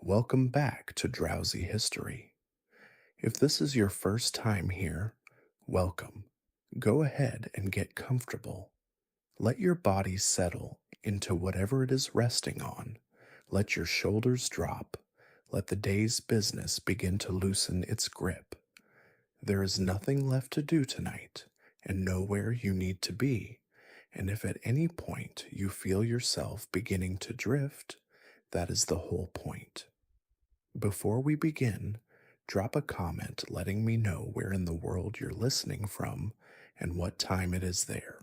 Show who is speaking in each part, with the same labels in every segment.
Speaker 1: welcome back to Drowsy History. If this is your first time here, welcome. Go ahead and get comfortable. Let your body settle into whatever it is resting on. Let your shoulders drop. Let the day's business begin to loosen its grip. There is nothing left to do tonight, and nowhere you need to be. And if at any point you feel yourself beginning to drift, that is the whole point. Before we begin, drop a comment letting me know where in the world you're listening from and what time it is there.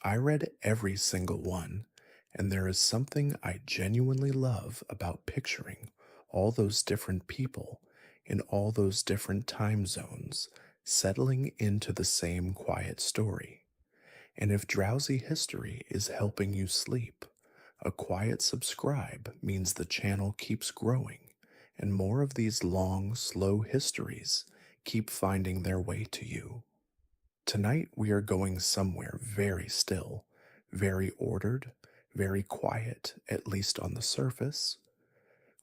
Speaker 1: I read every single one, and there is something I genuinely love about picturing all those different people in all those different time zones settling into the same quiet story. And if drowsy history is helping you sleep, a quiet subscribe means the channel keeps growing and more of these long, slow histories keep finding their way to you. Tonight we are going somewhere very still, very ordered, very quiet, at least on the surface.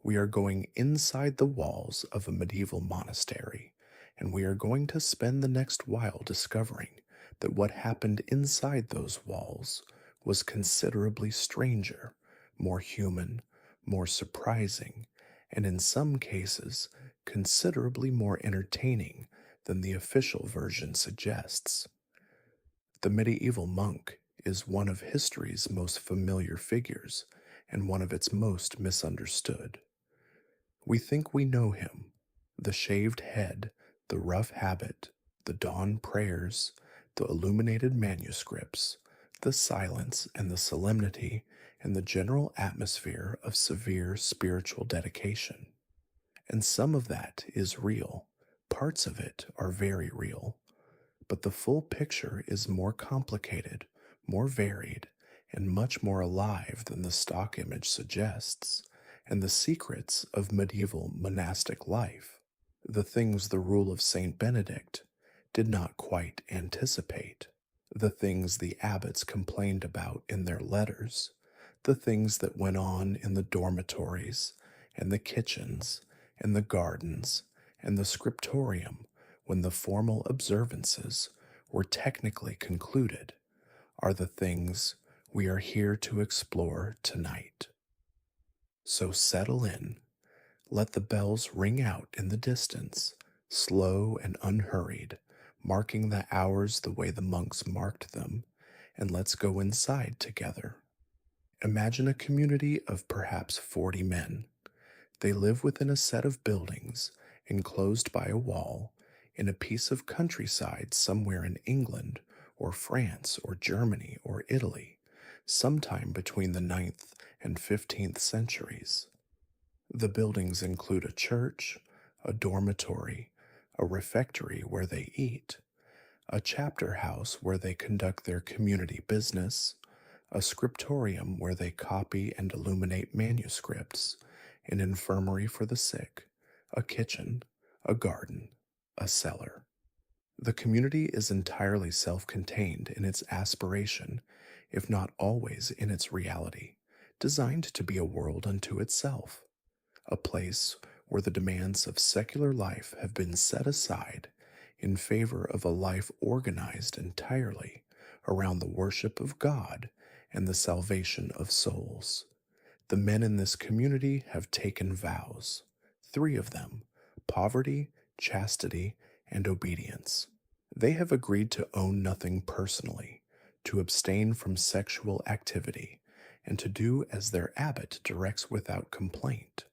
Speaker 1: We are going inside the walls of a medieval monastery, and we are going to spend the next while discovering that what happened inside those walls was considerably stranger, more human, more surprising, and in some cases, considerably more entertaining than the official version suggests. The medieval monk is one of history's most familiar figures and one of its most misunderstood. We think we know him: the shaved head, the rough habit, the dawn prayers, the illuminated manuscripts, the silence and the solemnity, and the general atmosphere of severe spiritual dedication. And some of that is real. Parts of it are very real. But the full picture is more complicated, more varied, and much more alive than the stock image suggests, and the secrets of medieval monastic life, the things the Rule of Saint Benedict did not quite anticipate, the things the abbots complained about in their letters, the things that went on in the dormitories, and the kitchens, and the gardens, and the scriptorium when the formal observances were technically concluded, are the things we are here to explore tonight. So settle in, let the bells ring out in the distance, slow and unhurried, marking the hours the way the monks marked them, and let's go inside together. Imagine a community of perhaps 40 men. They live within a set of buildings, enclosed by a wall, in a piece of countryside somewhere in England, or France, or Germany, or Italy, sometime between the 9th and 15th centuries. The buildings include a church, a dormitory, a refectory where they eat, a chapter house where they conduct their community business, a scriptorium where they copy and illuminate manuscripts, an infirmary for the sick, a kitchen, a garden, a cellar. The community is entirely self-contained in its aspiration, if not always in its reality, designed to be a world unto itself, a place where the demands of secular life have been set aside in favor of a life organized entirely around the worship of God and the salvation of souls. The men in this community have taken vows, 3 of them: poverty, chastity, and obedience. They have agreed to own nothing personally, to abstain from sexual activity, and to do as their abbot directs without complaint.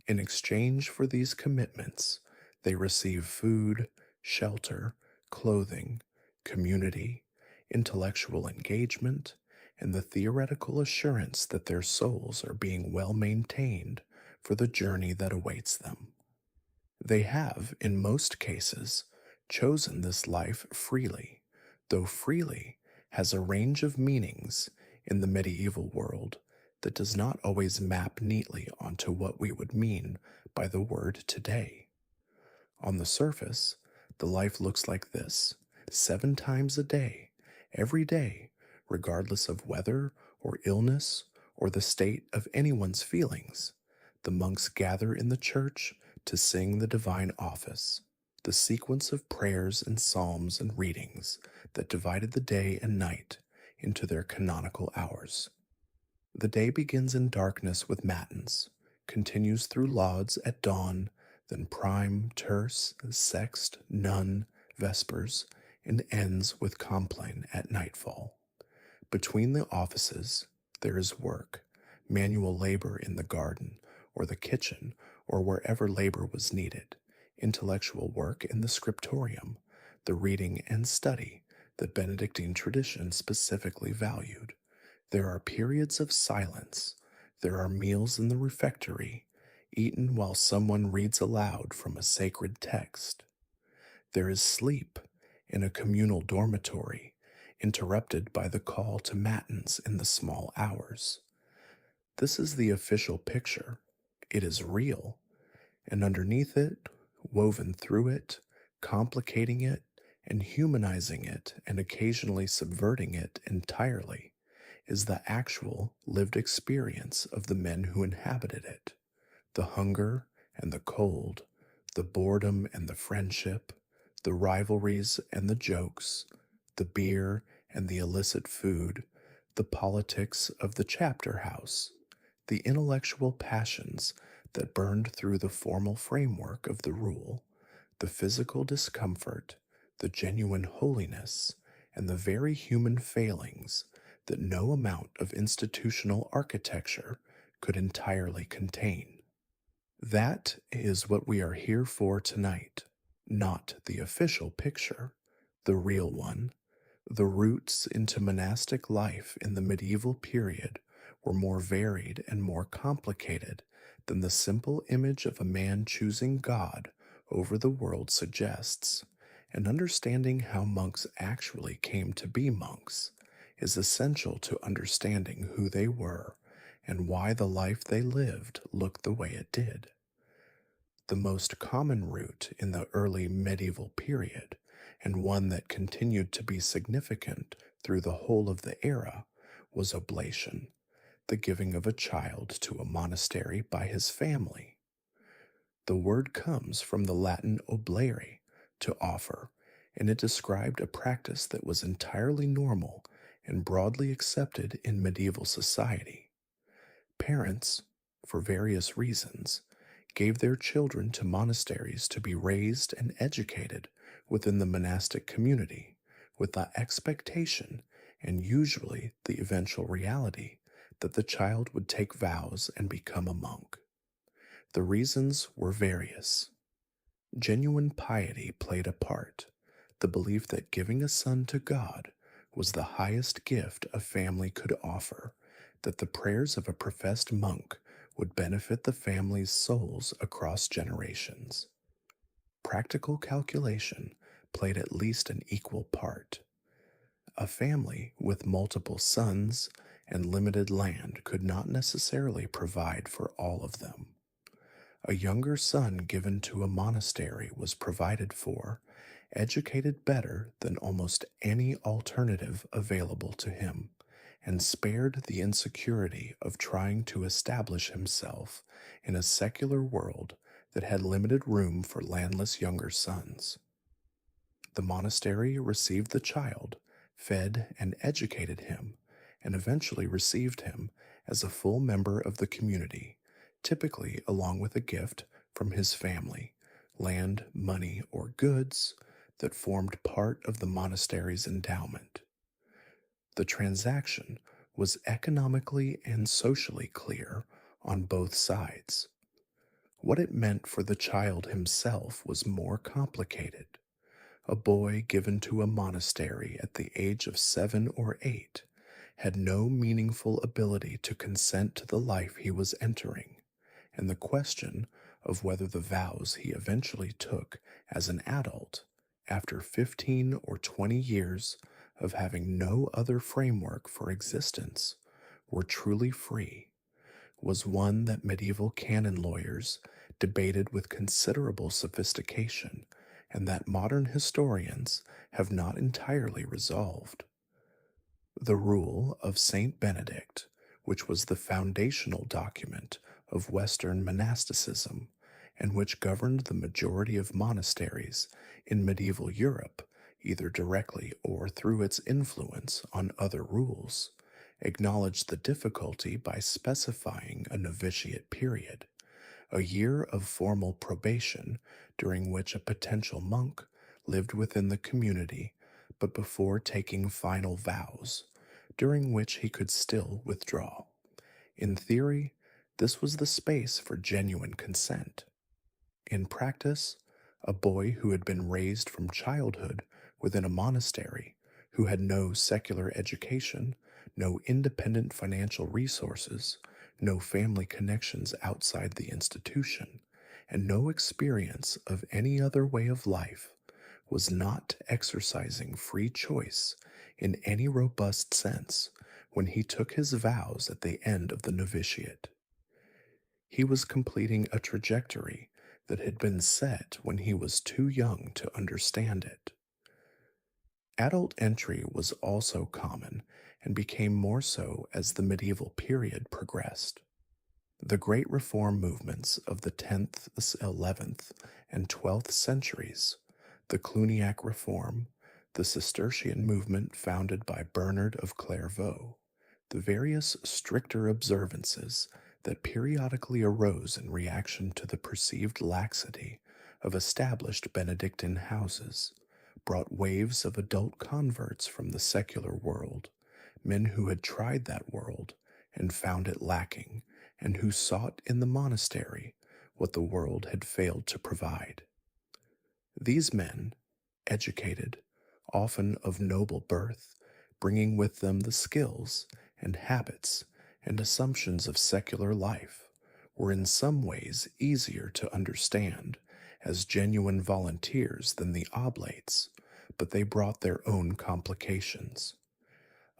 Speaker 1: In exchange for these commitments, they receive food, shelter, clothing, community, intellectual engagement, and the theoretical assurance that their souls are being well maintained for the journey that awaits them. They have, in most cases, chosen this life freely, though freely has a range of meanings in the medieval world that does not always map neatly onto what we would mean by the word today. On the surface, the life looks like this: 7 times a day, every day, regardless of weather or illness or the state of anyone's feelings. The monks gather in the church to sing the divine office, the sequence of prayers and psalms and readings that divided the day and night into their canonical hours. The day begins in darkness with matins, continues through lauds at dawn, then prime, terce, sext, none, vespers, and ends with compline at nightfall. Between the offices, there is work, manual labor in the garden or the kitchen or wherever labor was needed, intellectual work in the scriptorium, the reading and study that Benedictine tradition specifically valued. There are periods of silence. There are meals in the refectory, eaten while someone reads aloud from a sacred text. There is sleep in a communal dormitory, interrupted by the call to matins in the small hours. This is the official picture. It is real, and underneath it, woven through it, complicating it, and humanizing it, and occasionally subverting it entirely, is the actual lived experience of the men who inhabited it. The hunger and the cold, the boredom and the friendship, the rivalries and the jokes, the beer and the illicit food, the politics of the chapter house, the intellectual passions that burned through the formal framework of the rule, the physical discomfort, the genuine holiness, and the very human failings that no amount of institutional architecture could entirely contain. That is what we are here for tonight, not the official picture, the real one. The roots into monastic life in the medieval period were more varied and more complicated than the simple image of a man choosing God over the world suggests, and understanding how monks actually came to be monks is essential to understanding who they were and why the life they lived looked the way it did. The most common route in the early medieval period, and one that continued to be significant through the whole of the era, was oblation, the giving of a child to a monastery by his family. The word comes from the Latin oblere, to offer, and it described a practice that was entirely normal and broadly accepted in medieval society. Parents, for various reasons, gave their children to monasteries to be raised and educated within the monastic community, with the expectation and usually the eventual reality that the child would take vows and become a monk. The reasons were various. Genuine piety played a part, the belief that giving a son to God was the highest gift a family could offer, that the prayers of a professed monk would benefit the family's souls across generations. Practical calculation played at least an equal part. A family with multiple sons and limited land could not necessarily provide for all of them. A younger son given to a monastery was provided for, educated better than almost any alternative available to him, and spared the insecurity of trying to establish himself in a secular world that had limited room for landless younger sons. The monastery received the child, fed and educated him, and eventually received him as a full member of the community, typically along with a gift from his family, land, money, or goods that formed part of the monastery's endowment. The transaction was economically and socially clear on both sides. What it meant for the child himself was more complicated. A boy given to a monastery at the age of 7 or 8 had no meaningful ability to consent to the life he was entering, and the question of whether the vows he eventually took as an adult, after 15 or 20 years of having no other framework for existence, were truly free, was one that medieval canon lawyers debated with considerable sophistication, and that modern historians have not entirely resolved. The Rule of Saint Benedict, which was the foundational document of Western monasticism and which governed the majority of monasteries in medieval Europe, either directly or through its influence on other rules, acknowledged the difficulty by specifying a novitiate period, a year of formal probation during which a potential monk lived within the community but before taking final vows, during which he could still withdraw. In theory, this was the space for genuine consent. In practice, a boy who had been raised from childhood within a monastery, who had no secular education, no independent financial resources, no family connections outside the institution, and no experience of any other way of life, was not exercising free choice in any robust sense when he took his vows at the end of the novitiate. He was completing a trajectory that had been set when he was too young to understand it. Adult entry was also common and became more so as the medieval period progressed. The great reform movements of the 10th, 11th, and 12th centuries, the Cluniac Reform, the Cistercian movement founded by Bernard of Clairvaux, the various stricter observances that periodically arose in reaction to the perceived laxity of established Benedictine houses, brought waves of adult converts from the secular world, men who had tried that world and found it lacking, and who sought in the monastery what the world had failed to provide. These men, educated, often of noble birth, bringing with them the skills and habits and assumptions of secular life, were in some ways easier to understand as genuine volunteers than the oblates, but they brought their own complications.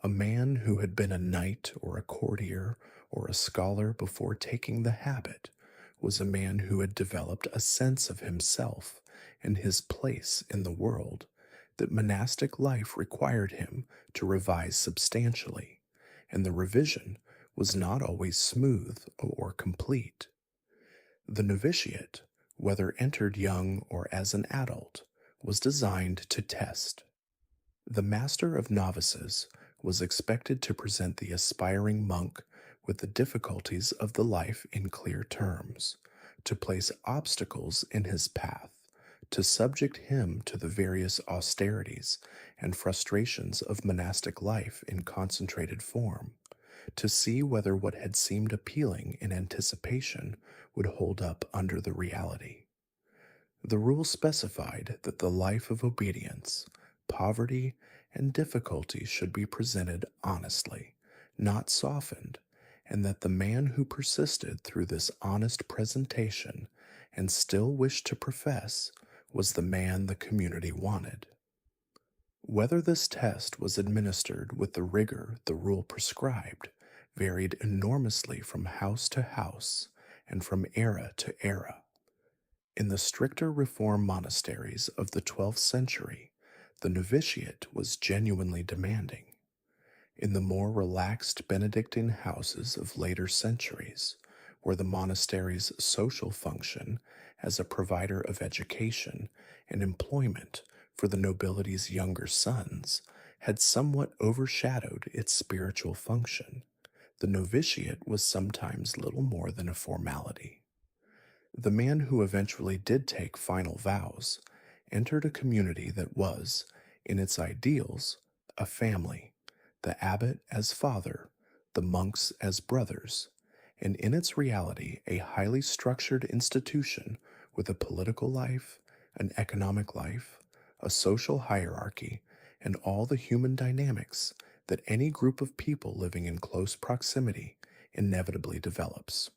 Speaker 1: A man who had been a knight or a courtier or a scholar before taking the habit was a man who had developed a sense of himself and his place in the world that monastic life required him to revise substantially, and the revision was not always smooth or complete. The novitiate, whether entered young or as an adult, was designed to test. The master of novices was expected to present the aspiring monk with the difficulties of the life in clear terms, to place obstacles in his path, to subject him to the various austerities and frustrations of monastic life in concentrated form, to see whether what had seemed appealing in anticipation would hold up under the reality. The rule specified that the life of obedience, poverty, and difficulty should be presented honestly, not softened, and that the man who persisted through this honest presentation and still wished to profess was the man the community wanted. Whether this test was administered with the rigor the rule prescribed varied enormously from house to house and from era to era. In the stricter reform monasteries of the 12th century, the novitiate was genuinely demanding. In the more relaxed Benedictine houses of later centuries, where the monastery's social function as a provider of education and employment for the nobility's younger sons had somewhat overshadowed its spiritual function, the novitiate was sometimes little more than a formality. The man who eventually did take final vows entered a community that was, in its ideals, a family, the abbot as father, the monks as brothers, and in its reality a highly structured institution with a political life, an economic life, a social hierarchy, and all the human dynamics that any group of people living in close proximity inevitably develops.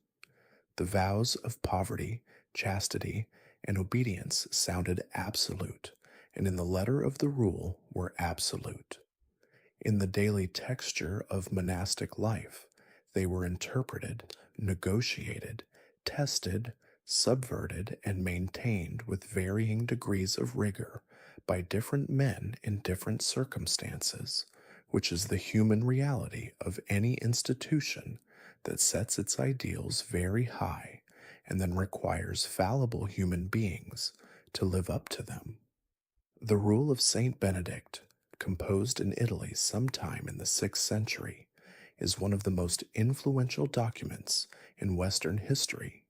Speaker 1: The vows of poverty, chastity, and obedience sounded absolute, and in the letter of the rule were absolute. In the daily texture of monastic life, they were interpreted, negotiated, tested, subverted, and maintained with varying degrees of rigor by different men in different circumstances, which is the human reality of any institution that sets its ideals very high and then requires fallible human beings to live up to them. The Rule of Saint Benedict, composed in Italy sometime in the 6th century, is one of the most influential documents in Western history,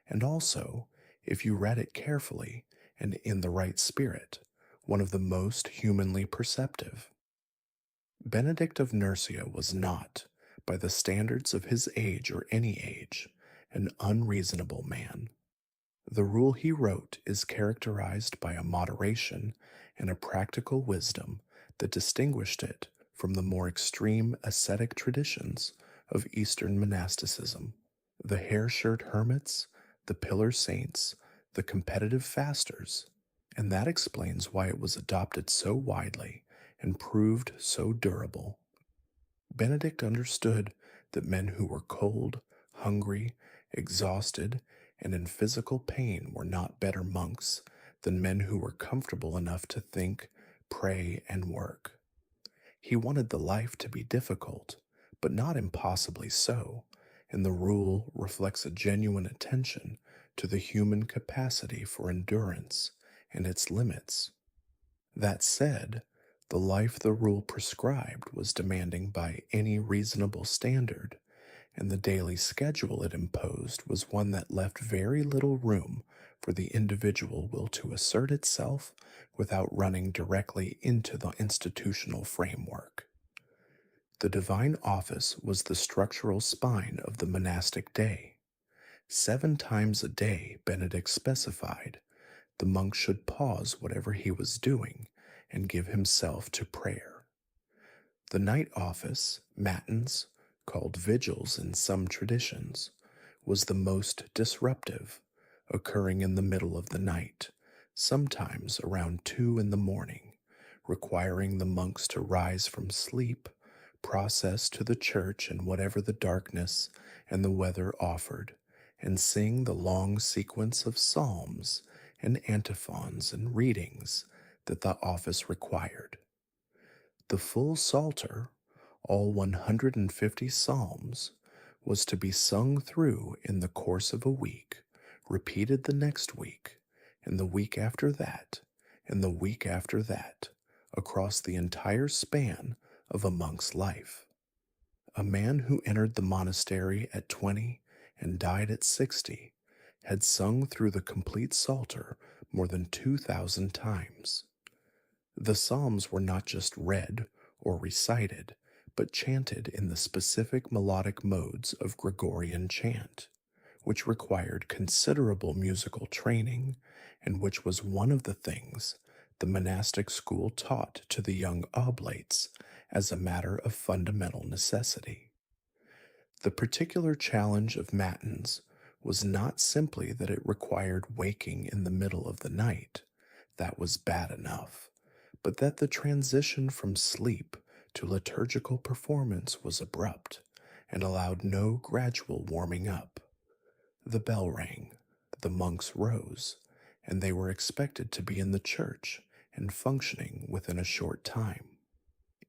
Speaker 1: and also, if you read it carefully and in the right spirit, one of the most humanly perceptive. Benedict of Nursia was not, by the standards of his age or any age, an unreasonable man. The rule he wrote is characterized by a moderation and a practical wisdom that distinguished it from the more extreme ascetic traditions of Eastern monasticism. The hair shirt hermits, the pillar saints, the competitive fasters, and that explains why it was adopted so widely and proved so durable. Benedict understood that men who were cold, hungry, exhausted, and in physical pain were not better monks than men who were comfortable enough to think, pray, and work. He wanted the life to be difficult, but not impossibly so, and the rule reflects a genuine attention to the human capacity for endurance and its limits. That said, the life the rule prescribed was demanding by any reasonable standard, and the daily schedule it imposed was one that left very little room for the individual will to assert itself without running directly into the institutional framework. The divine office was the structural spine of the monastic day. 7 times a day, Benedict specified, the monk should pause whatever he was doing and give himself to prayer. The night office, matins, called vigils in some traditions, was the most disruptive, occurring in the middle of the night, sometimes around 2 in the morning, requiring the monks to rise from sleep, process to the church in whatever the darkness and the weather offered, and sing the long sequence of psalms and antiphons and readings that the office required. The full Psalter, all 150 psalms, was to be sung through in the course of a week, repeated the next week, and the week after that, and the week after that, across the entire span of a monk's life. A man who entered the monastery at 20 and died at 60 had sung through the complete Psalter more than 2,000 times. The Psalms were not just read or recited, but chanted in the specific melodic modes of Gregorian chant, which required considerable musical training and which was one of the things the monastic school taught to the young oblates as a matter of fundamental necessity. The particular challenge of matins was not simply that it required waking in the middle of the night, that was bad enough, but that the transition from sleep to liturgical performance was abrupt and allowed no gradual warming up. The bell rang, the monks rose, and they were expected to be in the church and functioning within a short time.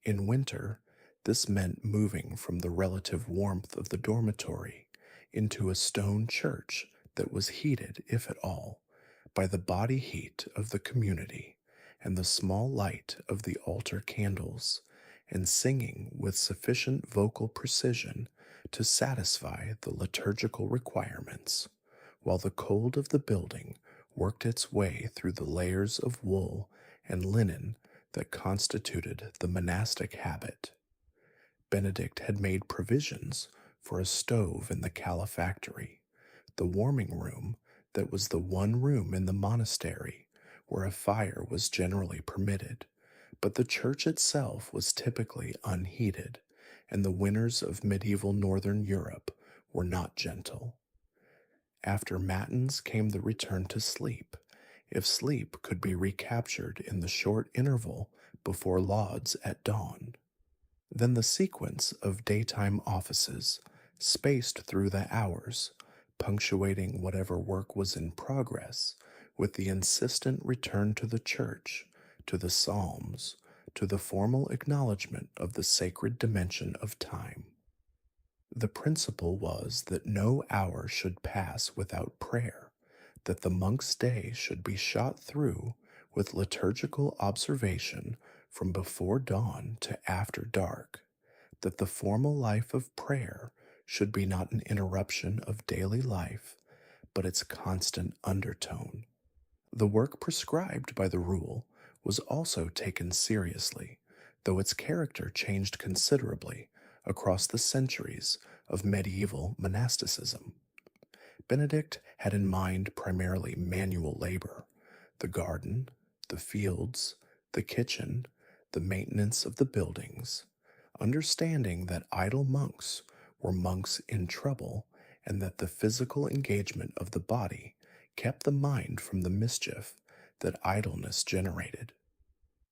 Speaker 1: In winter, this meant moving from the relative warmth of the dormitory into a stone church that was heated, if at all, by the body heat of the community and the small light of the altar candles, and singing with sufficient vocal precision to satisfy the liturgical requirements, while the cold of the building worked its way through the layers of wool and linen that constituted the monastic habit. Benedict had made provisions for a stove in the calefactory, the warming room that was the one room in the monastery where a fire was generally permitted, but the church itself was typically unheated, and the winters of medieval northern Europe were not gentle. After matins came the return to sleep, if sleep could be recaptured in the short interval before lauds at dawn. Then the sequence of daytime offices, spaced through the hours, punctuating whatever work was in progress, with the insistent return to the church, to the psalms, to the formal acknowledgement of the sacred dimension of time. The principle was that no hour should pass without prayer, that the monk's day should be shot through with liturgical observation from before dawn to after dark, that the formal life of prayer should be not an interruption of daily life, but its constant undertone. The work prescribed by the rule was also taken seriously, though its character changed considerably across the centuries of medieval monasticism. Benedict had in mind primarily manual labor, the garden, the fields, the kitchen, the maintenance of the buildings, understanding that idle monks were monks in trouble and that the physical engagement of the body kept the mind from the mischief that idleness generated.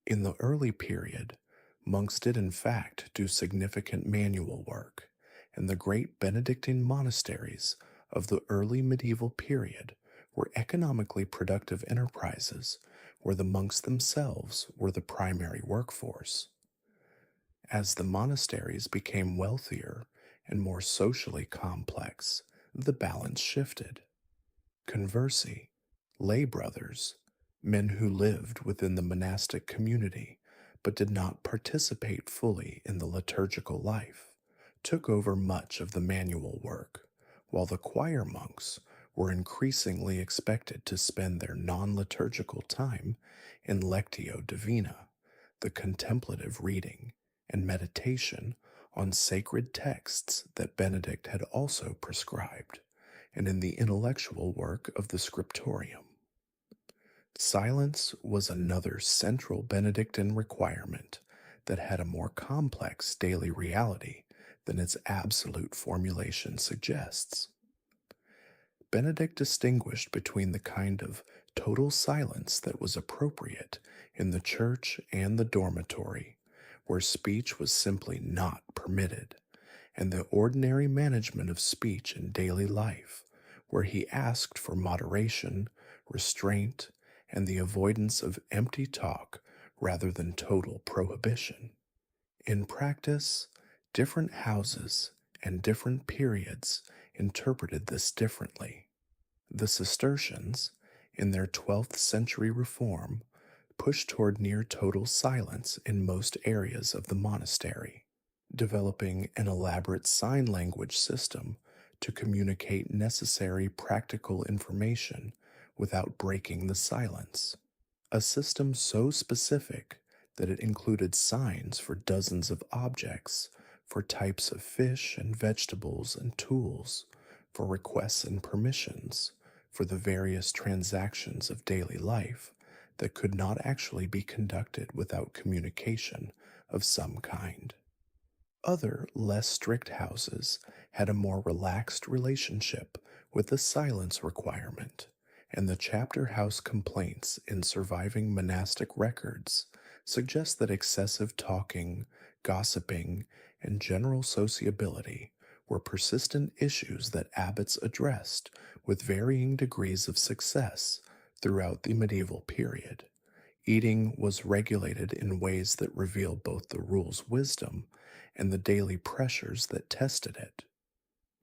Speaker 1: In the early period, monks did in fact do significant manual work, and the great Benedictine monasteries of the early medieval period were economically productive enterprises where the monks themselves were the primary workforce. As the monasteries became wealthier and more socially complex, the balance shifted. Conversely, lay brothers, men who lived within the monastic community but did not participate fully in the liturgical life, took over much of the manual work, while the choir monks were increasingly expected to spend their non liturgical time in lectio divina, the contemplative reading and meditation on sacred texts that Benedict had also prescribed, and in the intellectual work of the scriptorium. Silence was another central Benedictine requirement that had a more complex daily reality than its absolute formulation suggests. Benedict distinguished between the kind of total silence that was appropriate in the church and the dormitory, where speech was simply not permitted, and the ordinary management of speech in daily life, where he asked for moderation, restraint, and the avoidance of empty talk rather than total prohibition. In practice, different houses and different periods interpreted this differently. The Cistercians, in their 12th century reform, pushed toward near total silence in most areas of the monastery, developing an elaborate sign language system to communicate necessary practical information without breaking the silence. A system so specific that it included signs for dozens of objects, for types of fish and vegetables and tools, for requests and permissions, for the various transactions of daily life that could not actually be conducted without communication of some kind. Other, less strict houses had a more relaxed relationship with the silence requirement, and the chapter house complaints in surviving monastic records suggest that excessive talking, gossiping, and general sociability were persistent issues that abbots addressed with varying degrees of success throughout the medieval period. Eating was regulated in ways that reveal both the rule's wisdom and the daily pressures that tested it.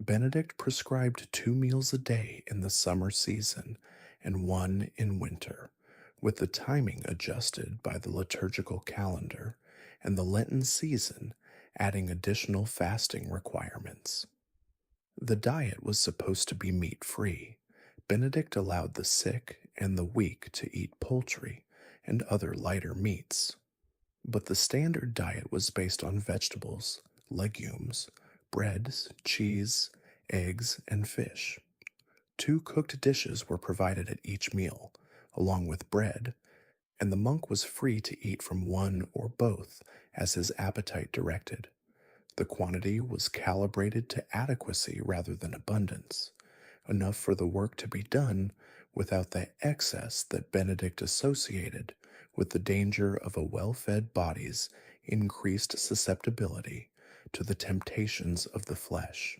Speaker 1: Benedict prescribed 2 meals a day in the summer season and one in winter, with the timing adjusted by the liturgical calendar, and the Lenten season adding additional fasting requirements. The diet was supposed to be meat free. Benedict allowed the sick and the weak to eat poultry and other lighter meats. But the standard diet was based on vegetables, legumes, breads, cheese, eggs, and fish. 2 cooked dishes were provided at each meal, along with bread, and the monk was free to eat from one or both as his appetite directed. The quantity was calibrated to adequacy rather than abundance, enough for the work to be done without the excess that Benedict associated with the danger of a well-fed body's increased susceptibility to the temptations of the flesh.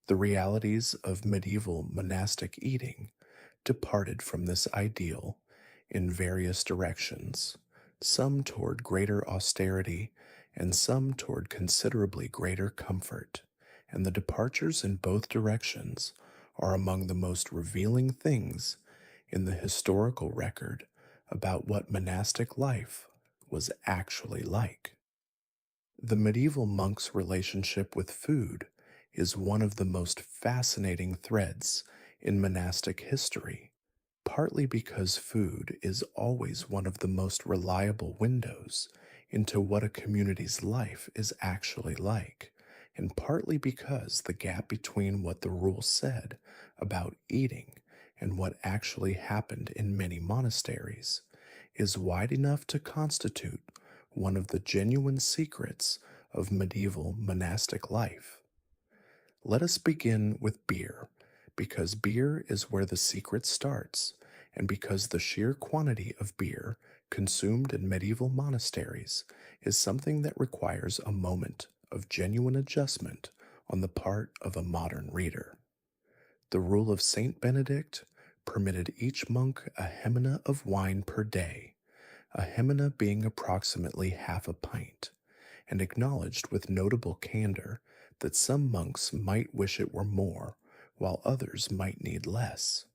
Speaker 1: The realities of medieval monastic eating departed from this ideal in various directions, some toward greater austerity and some toward considerably greater comfort, and the departures in both directions are among the most revealing things in the historical record about what monastic life was actually like. The medieval monk's relationship with food is one of the most fascinating threads in monastic history, partly because food is always one of the most reliable windows into what a community's life is actually like, and partly because the gap between what the rule said about eating and what actually happened in many monasteries is wide enough to constitute one of the genuine secrets of medieval monastic life. Let us begin with beer, because beer is where the secret starts, and because the sheer quantity of beer consumed in medieval monasteries is something that requires a moment of genuine adjustment on the part of a modern reader. The Rule of Saint Benedict permitted each monk a hemina of wine per day, a hemina being approximately half a pint, and acknowledged with notable candor that some monks might wish it were more, while others might need less.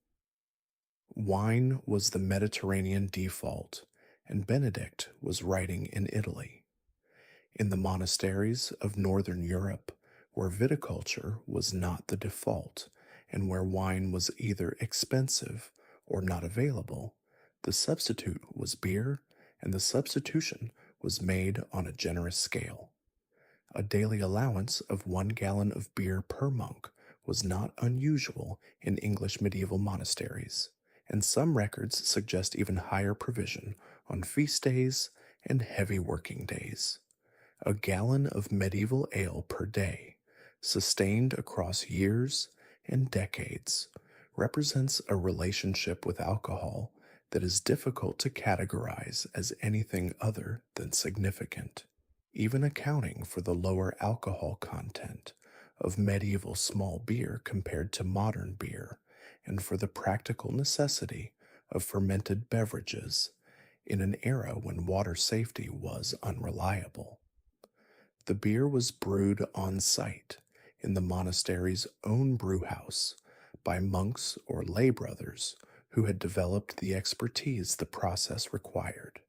Speaker 1: Wine was the Mediterranean default, and Benedict was writing in Italy. In the monasteries of northern Europe, where viticulture was not the default, and where wine was either expensive or not available, the substitute was beer, and the substitution was made on a generous scale. A daily allowance of 1 gallon of beer per monk was not unusual in English medieval monasteries, and some records suggest even higher provision on feast days and heavy working days. A gallon of medieval ale per day, sustained across years and decades, represents a relationship with alcohol that is difficult to categorize as anything other than significant. Even accounting for the lower alcohol content of medieval small beer compared to modern beer, and for the practical necessity of fermented beverages in an era when water safety was unreliable. The beer was brewed on site in the monastery's own brewhouse by monks or lay brothers who had developed the expertise the process required.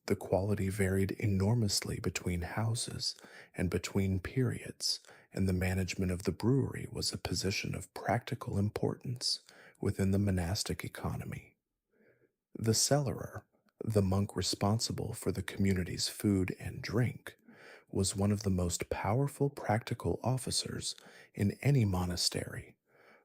Speaker 1: The quality varied enormously between houses and between periods, and the management of the brewery was a position of practical importance within the monastic economy. The cellarer, the monk responsible for the community's food and drink, was one of the most powerful practical officers in any monastery,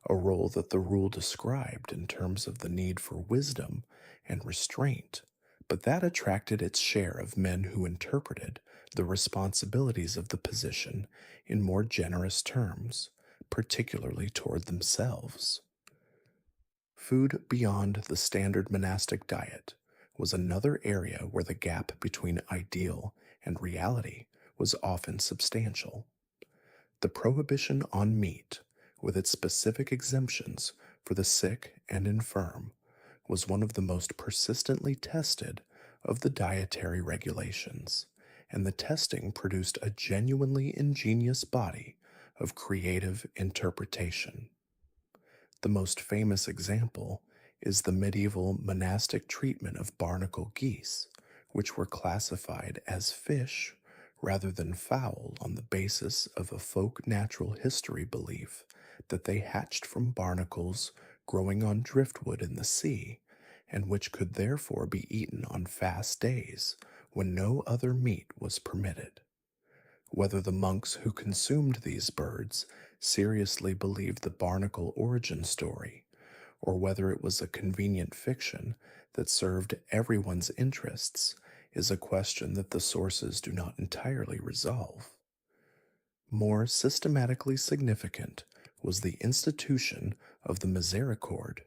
Speaker 1: a role that the rule described in terms of the need for wisdom and restraint, but that attracted its share of men who interpreted the responsibilities of the position in more generous terms, particularly toward themselves. Food beyond the standard monastic diet was another area where the gap between ideal and reality was often substantial. The prohibition on meat, with its specific exemptions for the sick and infirm, was one of the most persistently tested of the dietary regulations, and the testing produced a genuinely ingenious body of creative interpretation. The most famous example is the medieval monastic treatment of barnacle geese, which were classified as fish rather than fowl on the basis of a folk natural history belief that they hatched from barnacles growing on driftwood in the sea, and which could therefore be eaten on fast days when no other meat was permitted. Whether the monks who consumed these birds seriously believed the barnacle origin story, or whether it was a convenient fiction that served everyone's interests, is a question that the sources do not entirely resolve. More systematically significant was the institution of the misericord,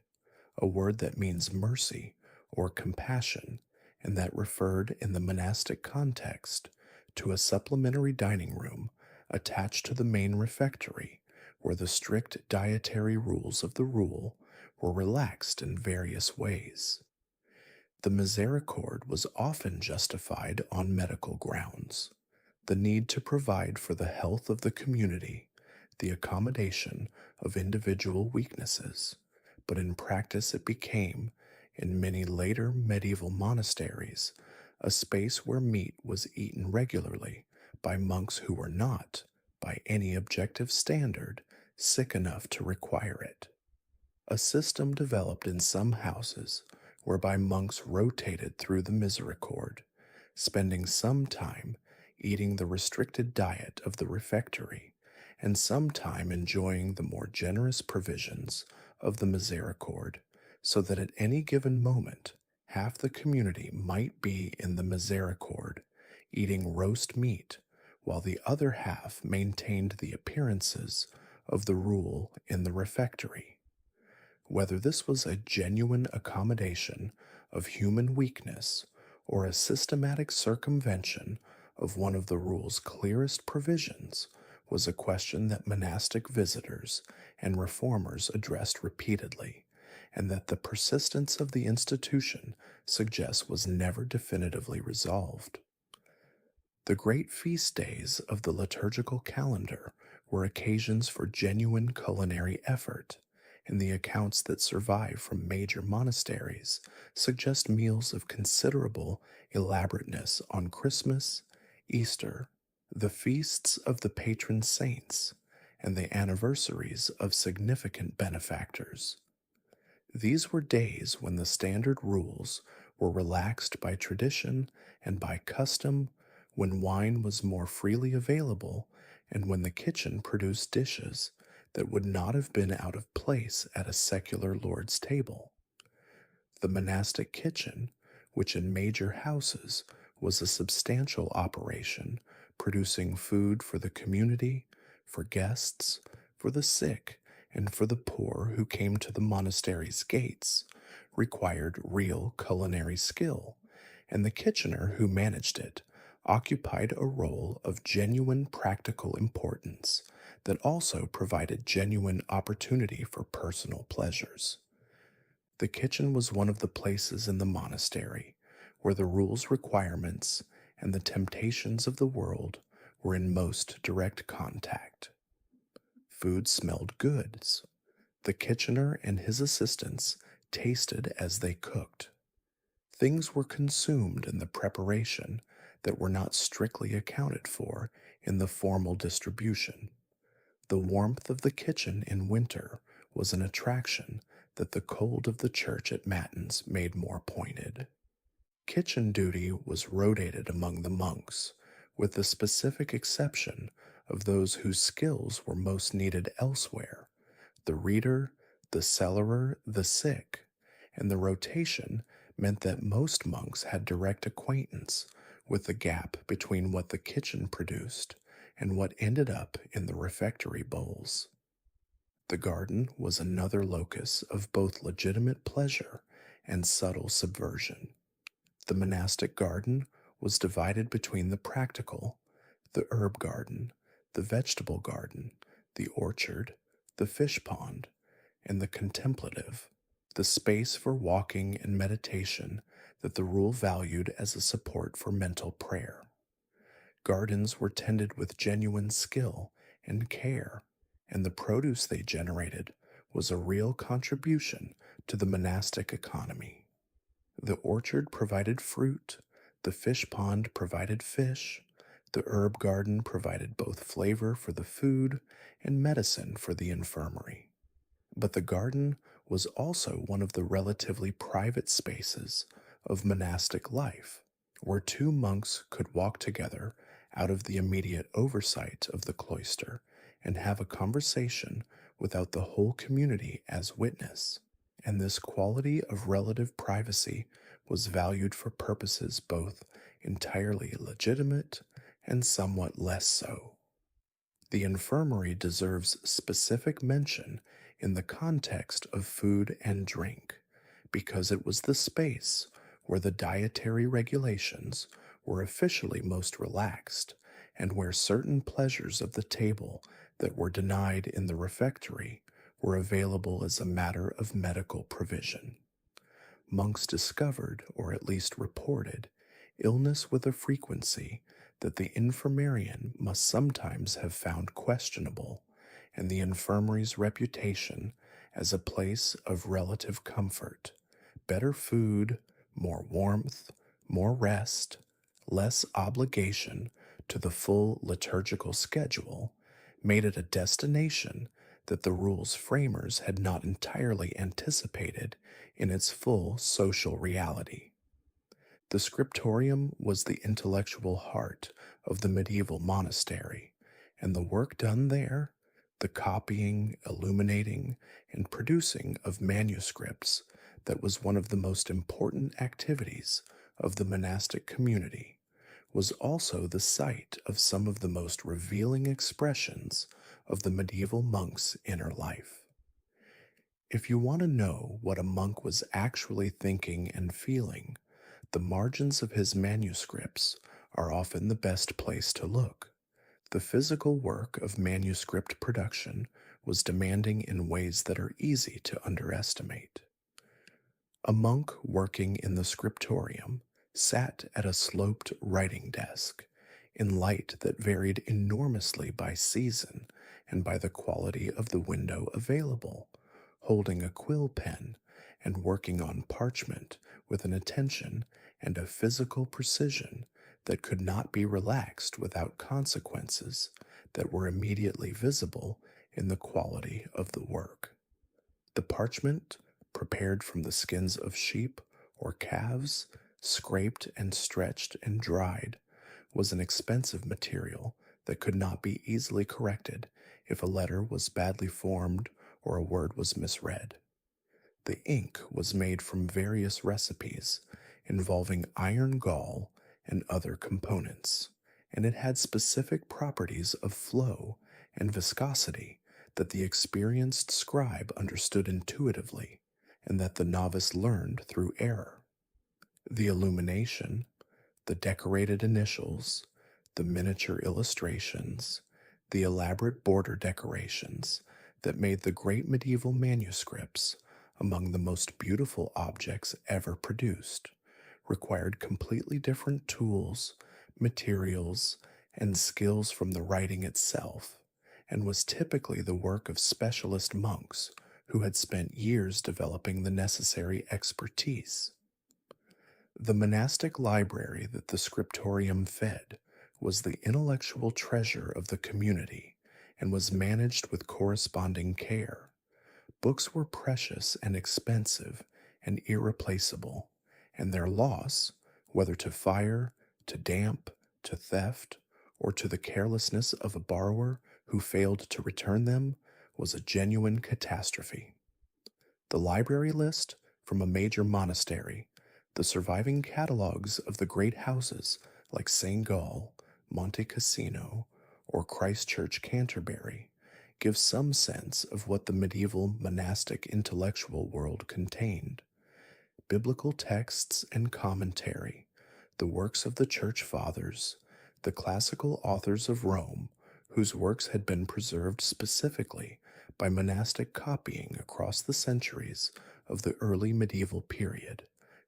Speaker 1: a word that means mercy or compassion, and that referred in the monastic context to a supplementary dining room attached to the main refectory, where the strict dietary rules of the rule were relaxed in various ways. The misericord was often justified on medical grounds. The need to provide for the health of the community the accommodation of individual weaknesses, but in practice it became, in many later medieval monasteries, a space where meat was eaten regularly by monks who were not, by any objective standard, sick enough to require it. A system developed in some houses whereby monks rotated through the misericord, spending some time eating the restricted diet of the refectory and some time enjoying the more generous provisions of the misericord, so that at any given moment half the community might be in the misericord eating roast meat, while the other half maintained the appearances of the rule in the refectory. Whether this was a genuine accommodation of human weakness or a systematic circumvention of one of the rule's clearest provisions was a question that monastic visitors and reformers addressed repeatedly, and that the persistence of the institution suggests was never definitively resolved. The great feast days of the liturgical calendar were occasions for genuine culinary effort, and the accounts that survive from major monasteries suggest meals of considerable elaborateness on Christmas, Easter, the feasts of the patron saints, and the anniversaries of significant benefactors. These were days when the standard rules were relaxed by tradition and by custom, when wine was more freely available, and when the kitchen produced dishes that would not have been out of place at a secular lord's table. The monastic kitchen, which in major houses was a substantial operation, producing food for the community, for guests, for the sick, and for the poor who came to the monastery's gates, required real culinary skill, and the kitchener who managed it occupied a role of genuine practical importance that also provided genuine opportunity for personal pleasures. The kitchen was one of the places in the monastery where the rule's requirements and the temptations of the world were in most direct contact. Food smelled good. The kitchener and his assistants tasted as they cooked. Things were consumed in the preparation that were not strictly accounted for in the formal distribution. The warmth of the kitchen in winter was an attraction that the cold of the church at matins made more pointed. Kitchen duty was rotated among the monks, with the specific exception of those whose skills were most needed elsewhere: the reader, the cellarer, the sick, and the rotation meant that most monks had direct acquaintance with the gap between what the kitchen produced and what ended up in the refectory bowls. The garden was another locus of both legitimate pleasure and subtle subversion. The monastic garden was divided between the practical, the herb garden, the vegetable garden, the orchard, the fish pond, and the contemplative, the space for walking and meditation that the rule valued as a support for mental prayer. Gardens were tended with genuine skill and care, and the produce they generated was a real contribution to the monastic economy. The orchard provided fruit, the fish pond provided fish, the herb garden provided both flavor for the food and medicine for the infirmary. But the garden was also one of the relatively private spaces of monastic life, where two monks could walk together out of the immediate oversight of the cloister and have a conversation without the whole community as witness. And this quality of relative privacy was valued for purposes both entirely legitimate and somewhat less so. The infirmary deserves specific mention in the context of food and drink, because it was the space where the dietary regulations were officially most relaxed, and where certain pleasures of the table that were denied in the refectory were available as a matter of medical provision. Monks discovered, or at least reported, illness with a frequency that the infirmarian must sometimes have found questionable, and the infirmary's reputation as a place of relative comfort, better food, more warmth, more rest, less obligation to the full liturgical schedule, made it a destination that the rule's framers had not entirely anticipated in its full social reality. The scriptorium was the intellectual heart of the medieval monastery, and the work done there, the copying, illuminating, and producing of manuscripts, that was one of the most important activities of the monastic community, was also the site of some of the most revealing expressions of the medieval monk's inner life. If you want to know what a monk was actually thinking and feeling, the margins of his manuscripts are often the best place to look. The physical work of manuscript production was demanding in ways that are easy to underestimate. A monk working in the scriptorium sat at a sloped writing desk in light that varied enormously by season and by the quality of the window available, holding a quill pen and working on parchment with an attention and a physical precision that could not be relaxed without consequences that were immediately visible in the quality of the work. The parchment, prepared from the skins of sheep or calves, scraped and stretched and dried, was an expensive material that could not be easily corrected if a letter was badly formed or a word was misread. The ink was made from various recipes involving iron gall and other components, and it had specific properties of flow and viscosity that the experienced scribe understood intuitively and that the novice learned through error. The illumination, the decorated initials, the miniature illustrations, the elaborate border decorations that made the great medieval manuscripts among the most beautiful objects ever produced, required completely different tools, materials, and skills from the writing itself, and was typically the work of specialist monks who had spent years developing the necessary expertise. The monastic library that the scriptorium fed was the intellectual treasure of the community and was managed with corresponding care. Books were precious and expensive and irreplaceable, and their loss, whether to fire, to damp, to theft, or to the carelessness of a borrower who failed to return them, was a genuine catastrophe. The library list from a major monastery, the surviving catalogues of the great houses like St. Gall, Monte Cassino, or Christ Church, Canterbury, give some sense of what the medieval monastic intellectual world contained. Biblical texts and commentary, the works of the Church Fathers, the classical authors of Rome, whose works had been preserved specifically by monastic copying across the centuries of the early medieval period,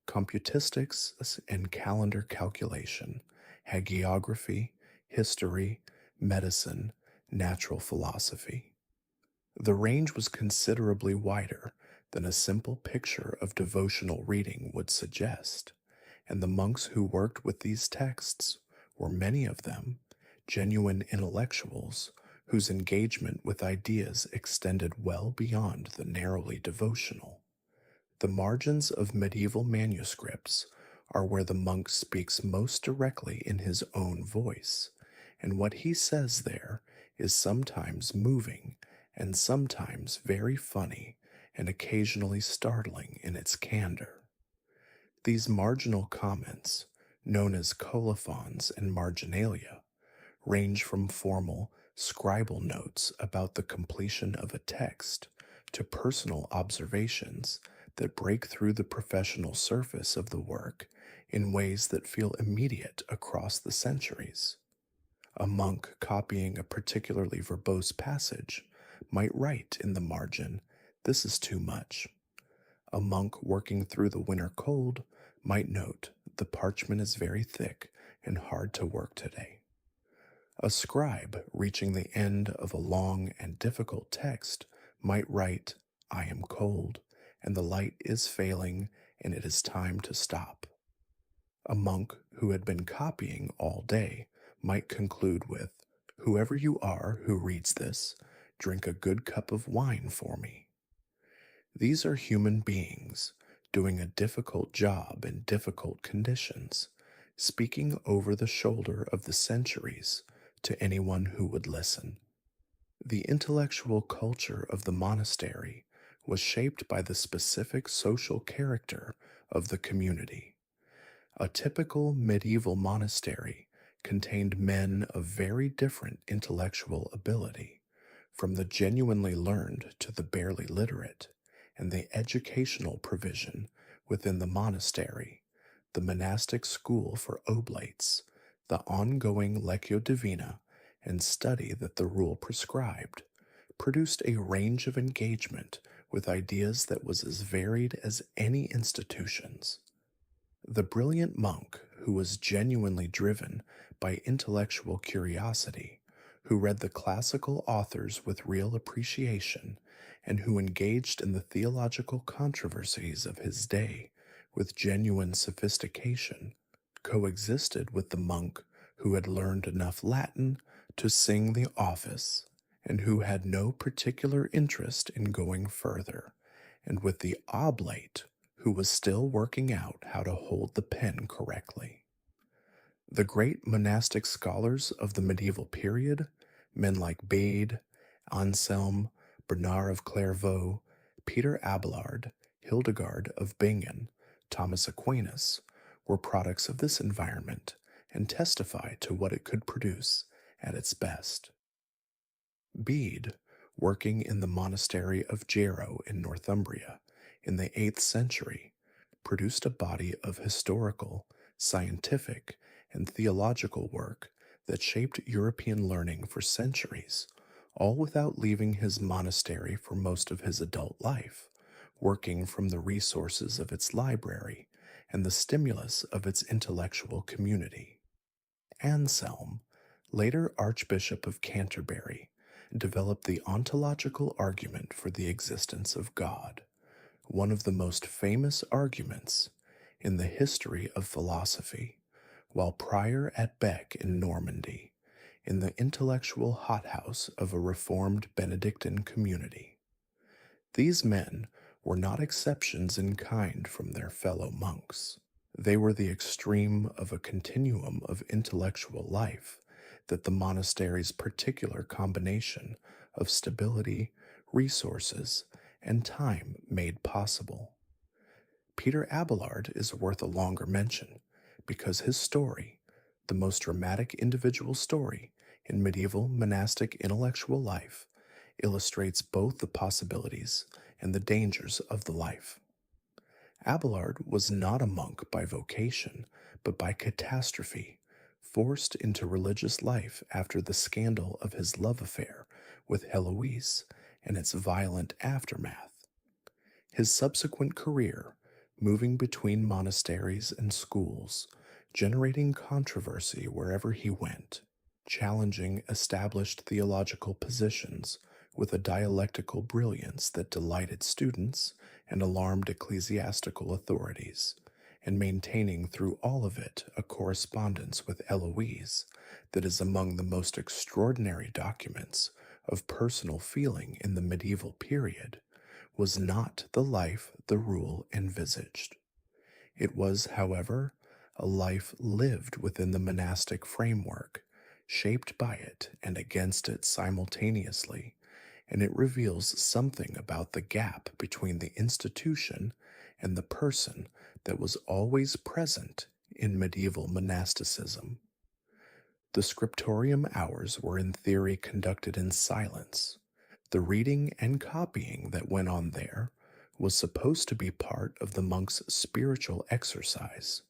Speaker 1: computistics and calendar calculation, hagiography, history, medicine, natural philosophy. The range was considerably wider than a simple picture of devotional reading would suggest, and the monks who worked with these texts were many of them genuine intellectuals whose engagement with ideas extended well beyond the narrowly devotional. The margins of medieval manuscripts are where the monk speaks most directly in his own voice, and what he says there is sometimes moving and sometimes very funny and occasionally startling in its candor. These marginal comments, known as colophons and marginalia, range from formal scribal notes about the completion of a text to personal observations that break through the professional surface of the work in ways that feel immediate across the centuries. A monk copying a particularly verbose passage might write in the margin, "This is too much." A monk working through the winter cold might note, "The parchment is very thick and hard to work today." A scribe reaching the end of a long and difficult text might write, "I am cold, and the light is failing, and it is time to stop." A monk who had been copying all day might conclude with, "Whoever you are who reads this, drink a good cup of wine for me." These are human beings doing a difficult job in difficult conditions, speaking over the shoulder of the centuries to anyone who would listen. The intellectual culture of the monastery was shaped by the specific social character of the community. A typical medieval monastery contained men of very different intellectual ability, from the genuinely learned to the barely literate, and the educational provision within the monastery, the monastic school for oblates, the ongoing lectio divina, and study that the rule prescribed, produced a range of engagement with ideas that was as varied as any institution's. The brilliant monk who was genuinely driven by intellectual curiosity, who read the classical authors with real appreciation, and who engaged in the theological controversies of his day with genuine sophistication, coexisted with the monk who had learned enough Latin to sing the office, and who had no particular interest in going further, and with the oblate who was still working out how to hold the pen correctly. The great monastic scholars of the medieval period, men like Bede, Anselm, Bernard of Clairvaux, Peter Abelard, Hildegard of Bingen, Thomas Aquinas, were products of this environment and testify to what it could produce at its best. Bede, working in the monastery of Jarrow in Northumbria in the 8th century, produced a body of historical, scientific, and theological work that shaped European learning for centuries, all without leaving his monastery for most of his adult life, working from the resources of its library and the stimulus of its intellectual community. Anselm, later Archbishop of Canterbury, developed the ontological argument for the existence of God, one of the most famous arguments in the history of philosophy, while prior at Bec in Normandy, in the intellectual hothouse of a reformed Benedictine community. These men were not exceptions in kind from their fellow monks. They were the extreme of a continuum of intellectual life that the monastery's particular combination of stability, resources, and time made possible. Peter Abelard is worth a longer mention because his story, the most dramatic individual story in medieval monastic intellectual life, illustrates both the possibilities and the dangers of the life. Abelard was not a monk by vocation, but by catastrophe, forced into religious life after the scandal of his love affair with Heloise and its violent aftermath. His subsequent career, moving between monasteries and schools, generating controversy wherever he went, challenging established theological positions with a dialectical brilliance that delighted students and alarmed ecclesiastical authorities, and maintaining through all of it a correspondence with Eloise that is among the most extraordinary documents of personal feeling in the medieval period, was not the life the rule envisaged. It was, however, a life lived within the monastic framework, shaped by it and against it simultaneously, and it reveals something about the gap between the institution and the person that was always present in medieval monasticism. The scriptorium hours were in theory conducted in silence. The reading and copying that went on there was supposed to be part of the monk's spiritual exercise,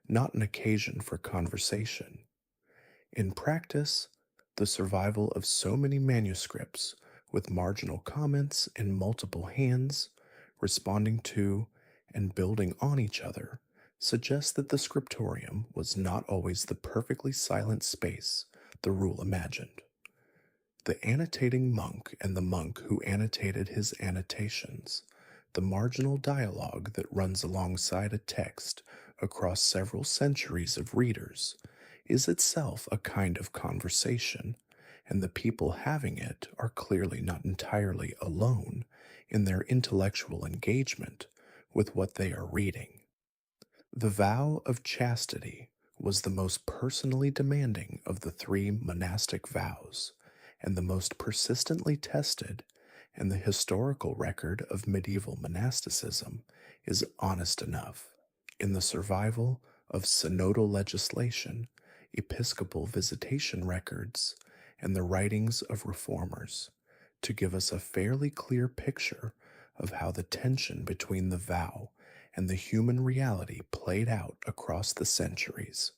Speaker 1: not an occasion for conversation. In practice, the survival of so many manuscripts with marginal comments in multiple hands, responding to and building on each other, suggests that the scriptorium was not always the perfectly silent space the rule imagined. The annotating monk and the monk who annotated his annotations, the marginal dialogue that runs alongside a text across several centuries of readers, is itself a kind of conversation, and the people having it are clearly not entirely alone in their intellectual engagement with what they are reading. The vow of chastity was the most personally demanding of the three monastic vows, and the most persistently tested, and the historical record of medieval monasticism is honest enough in the survival of synodal legislation, episcopal visitation records, and the writings of reformers to give us a fairly clear picture of how the tension between the vow and the human reality played out across the centuries.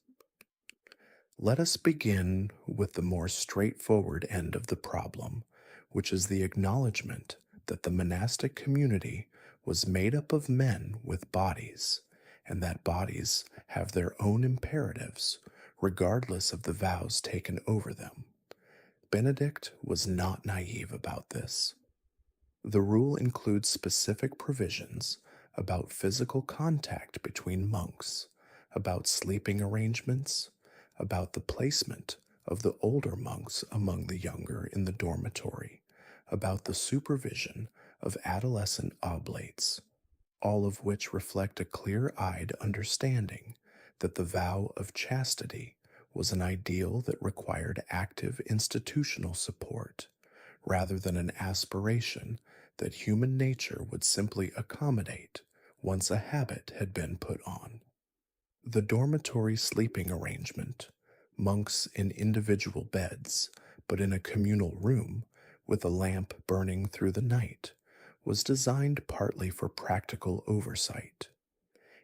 Speaker 1: Let us begin with the more straightforward end of the problem, which is the acknowledgement that the monastic community was made up of men with bodies, and that bodies have their own imperatives, regardless of the vows taken over them. Benedict was not naive about this. The rule includes specific provisions about physical contact between monks, about sleeping arrangements, about the placement of the older monks among the younger in the dormitory, about the supervision of adolescent oblates, all of which reflect a clear-eyed understanding that the vow of chastity was an ideal that required active institutional support, rather than an aspiration that human nature would simply accommodate once a habit had been put on. The dormitory sleeping arrangement, monks in individual beds, but in a communal room with a lamp burning through the night, was designed partly for practical oversight.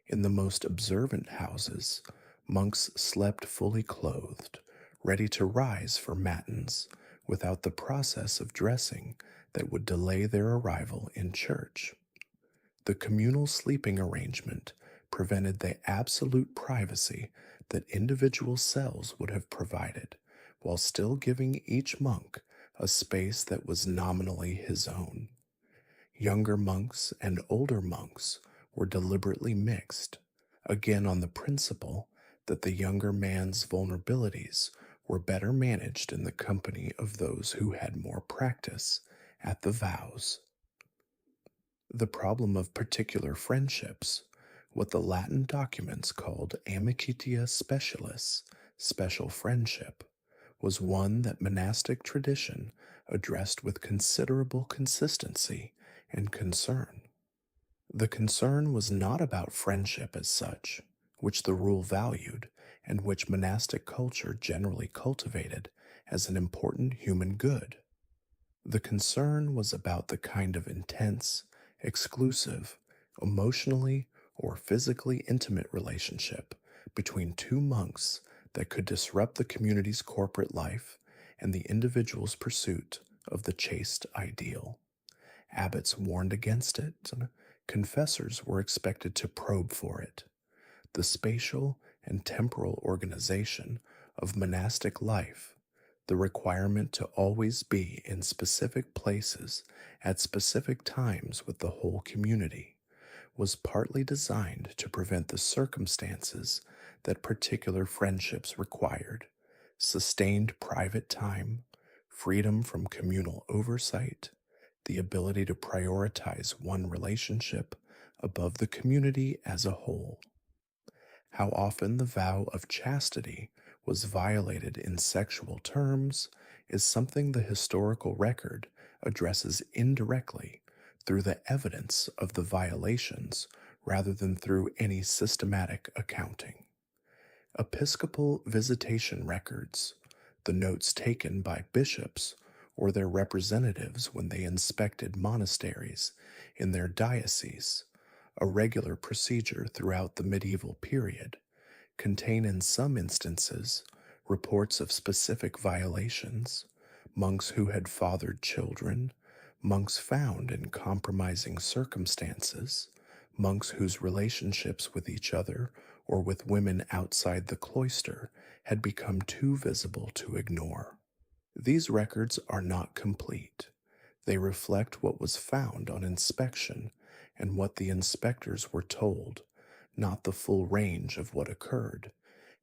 Speaker 1: In the most observant houses, monks slept fully clothed, ready to rise for matins without the process of dressing that would delay their arrival in church. The communal sleeping arrangement prevented the absolute privacy that individual cells would have provided, while still giving each monk a space that was nominally his own. Younger monks and older monks were deliberately mixed, again on the principle that the younger man's vulnerabilities were better managed in the company of those who had more practice at the vows. The problem of particular friendships, what the Latin documents called amicitia specialis, special friendship, was one that monastic tradition addressed with considerable consistency and concern. The concern was not about friendship as such, which the rule valued and which monastic culture generally cultivated as an important human good. The concern was about the kind of intense, exclusive, emotionally or physically intimate relationship between two monks that could disrupt the community's corporate life and the individual's pursuit of the chaste ideal. Abbots warned against it, and confessors were expected to probe for it. The spatial and temporal organization of monastic life, the requirement to always be in specific places at specific times with the whole community, was partly designed to prevent the circumstances that particular friendships required: sustained private time, freedom from communal oversight, the ability to prioritize one relationship above the community as a whole. How often the vow of chastity was violated in sexual terms is something the historical record addresses indirectly through the evidence of the violations rather than through any systematic accounting. Episcopal visitation records, the notes taken by bishops or their representatives when they inspected monasteries in their dioceses, a regular procedure throughout the medieval period, contain in some instances reports of specific violations, monks who had fathered children, monks found in compromising circumstances, monks whose relationships with each other or with women outside the cloister had become too visible to ignore. These records are not complete. They reflect what was found on inspection and what the inspectors were told, not the full range of what occurred,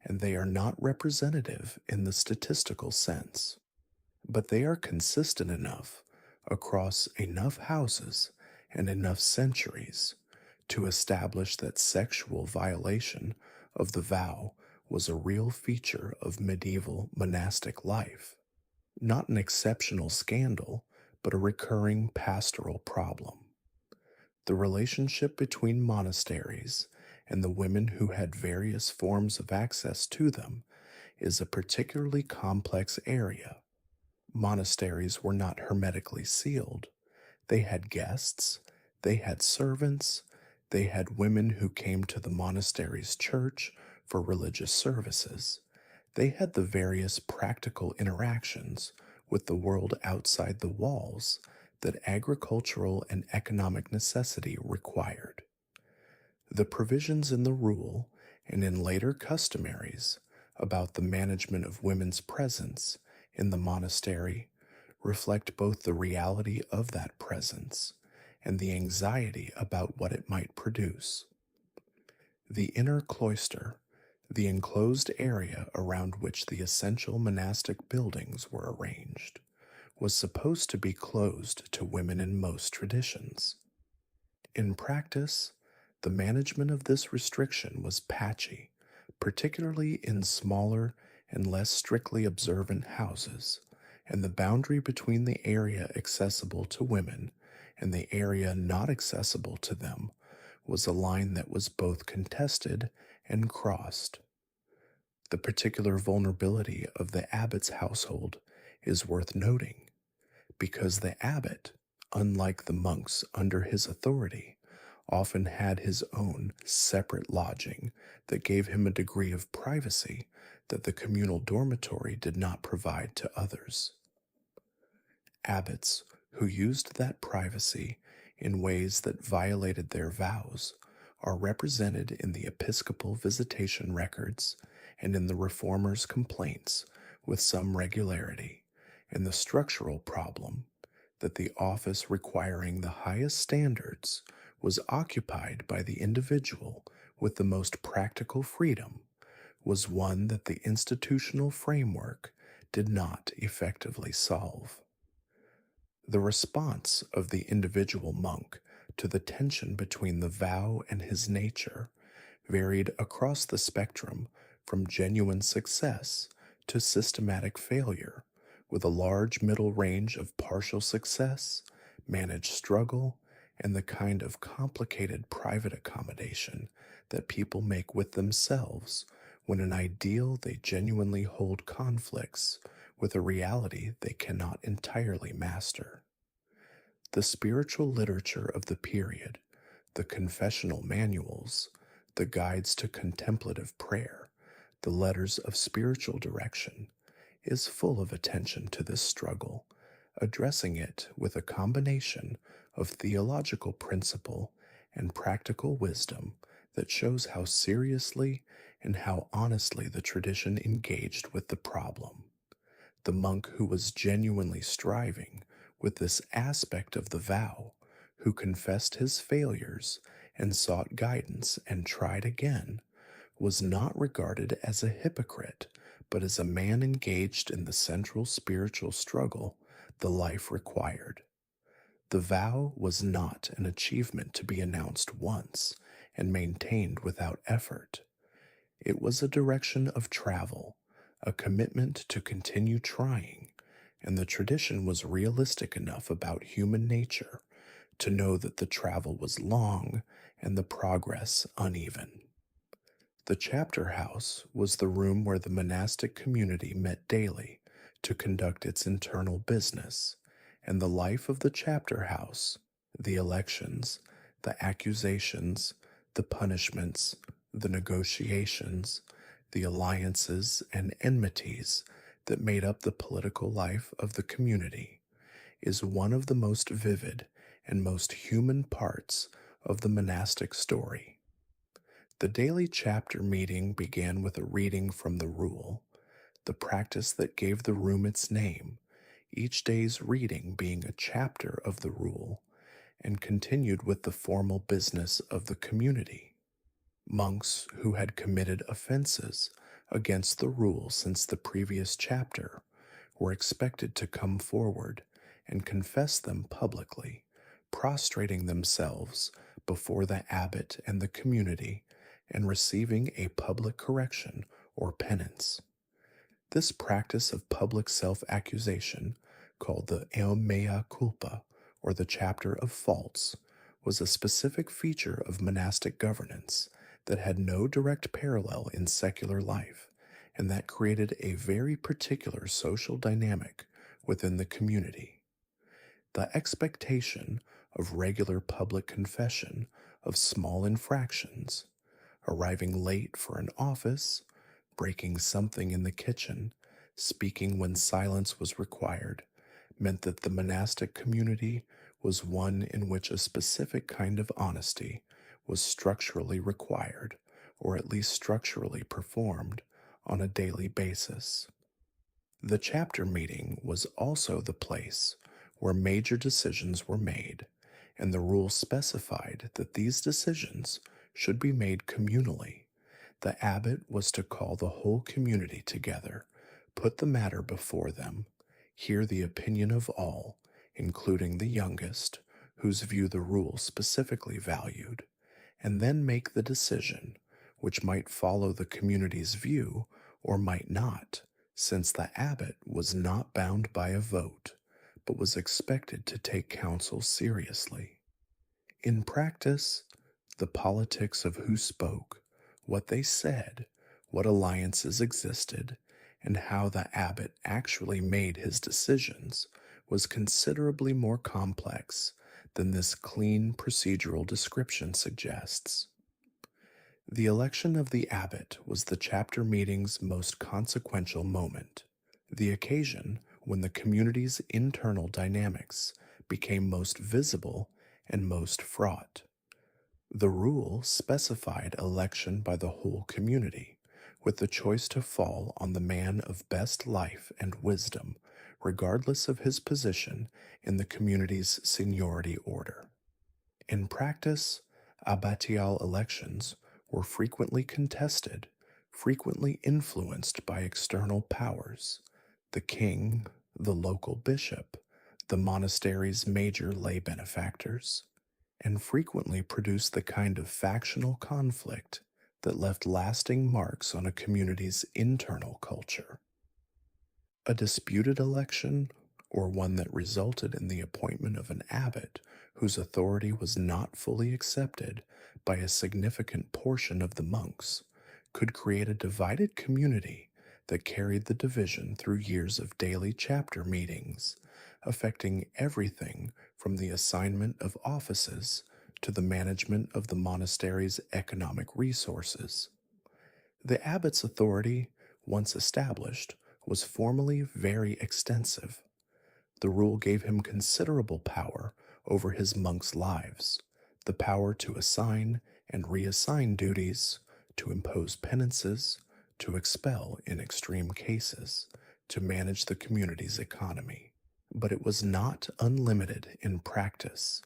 Speaker 1: and they are not representative in the statistical sense. But they are consistent enough across enough houses and enough centuries to establish that sexual violation of the vow was a real feature of medieval monastic life, not an exceptional scandal, but a recurring pastoral problem. The relationship between monasteries and the women who had various forms of access to them is a particularly complex area. Monasteries were not hermetically sealed. They had guests, they had servants, they had women who came to the monastery's church for religious services. They had the various practical interactions with the world outside the walls that agricultural and economic necessity required. The provisions in the rule and in later customaries about the management of women's presence in the monastery reflect both the reality of that presence and the anxiety about what it might produce. The inner cloister, the enclosed area around which the essential monastic buildings were arranged, was supposed to be closed to women in most traditions. In practice, the management of this restriction was patchy, particularly in smaller and less strictly observant houses, and the boundary between the area accessible to women and the area not accessible to them was a line that was both contested and crossed. The particular vulnerability of the abbot's household is worth noting, because the abbot, unlike the monks under his authority, often had his own separate lodging that gave him a degree of privacy that the communal dormitory did not provide to others. Abbots who used that privacy in ways that violated their vows are represented in the episcopal visitation records and in the reformers' complaints with some regularity, and the structural problem that the office requiring the highest standards was occupied by the individual with the most practical freedom was one that the institutional framework did not effectively solve. The response of the individual monk to the tension between the vow and his nature varied across the spectrum from genuine success to systematic failure, with a large middle range of partial success, managed struggle, and the kind of complicated private accommodation that people make with themselves when an ideal they genuinely hold conflicts with a reality they cannot entirely master. The spiritual literature of the period, the confessional manuals, the guides to contemplative prayer, the letters of spiritual direction, is full of attention to this struggle, addressing it with a combination of theological principle and practical wisdom that shows how seriously and how honestly the tradition engaged with the problem. The monk who was genuinely striving with this aspect of the vow, who confessed his failures and sought guidance and tried again, was not regarded as a hypocrite, but as a man engaged in the central spiritual struggle the life required. The vow was not an achievement to be announced once and maintained without effort. It was a direction of travel, a commitment to continue trying, and the tradition was realistic enough about human nature to know that the travel was long and the progress uneven. The chapter house was the room where the monastic community met daily to conduct its internal business, and the life of the chapter house, the elections, the accusations, the punishments, the negotiations, the alliances and enmities that made up the political life of the community, is one of the most vivid and most human parts of the monastic story. The daily chapter meeting began with a reading from the rule, the practice that gave the room its name, each day's reading being a chapter of the rule, and continued with the formal business of the community. Monks who had committed offenses against the rule since the previous chapter were expected to come forward and confess them publicly, prostrating themselves before the abbot and the community and receiving a public correction or penance. This practice of public self accusation, called the mea culpa, or the chapter of faults, was a specific feature of monastic governance that had no direct parallel in secular life, and that created a very particular social dynamic within the community. The expectation of regular public confession of small infractions, arriving late for an office, breaking something in the kitchen, speaking when silence was required, meant that the monastic community was one in which a specific kind of honesty was structurally required, or at least structurally performed, on a daily basis. The chapter meeting was also the place where major decisions were made, and the rule specified that these decisions should be made communally. The abbot was to call the whole community together, put the matter before them, hear the opinion of all, including the youngest, whose view the rule specifically valued, and then make the decision, which might follow the community's view or might not, since the abbot was not bound by a vote, but was expected to take counsel seriously. In practice, the politics of who spoke, what they said, what alliances existed, and how the abbot actually made his decisions was considerably more complex than this clean procedural description suggests. The election of the abbot was the chapter meeting's most consequential moment, the occasion when the community's internal dynamics became most visible and most fraught. The rule specified election by the whole community, with the choice to fall on the man of best life and wisdom, regardless of his position in the community's seniority order. In practice, abbatial elections were frequently contested, frequently influenced by external powers, the king, the local bishop, the monastery's major lay benefactors, and frequently produced the kind of factional conflict that left lasting marks on a community's internal culture. A disputed election, or one that resulted in the appointment of an abbot whose authority was not fully accepted by a significant portion of the monks, could create a divided community that carried the division through years of daily chapter meetings, affecting everything from the assignment of offices to the management of the monastery's economic resources. The abbot's authority, once established, was formally very extensive. The rule gave him considerable power over his monks' lives, the power to assign and reassign duties, to impose penances, to expel in extreme cases, to manage the community's economy. But it was not unlimited in practice.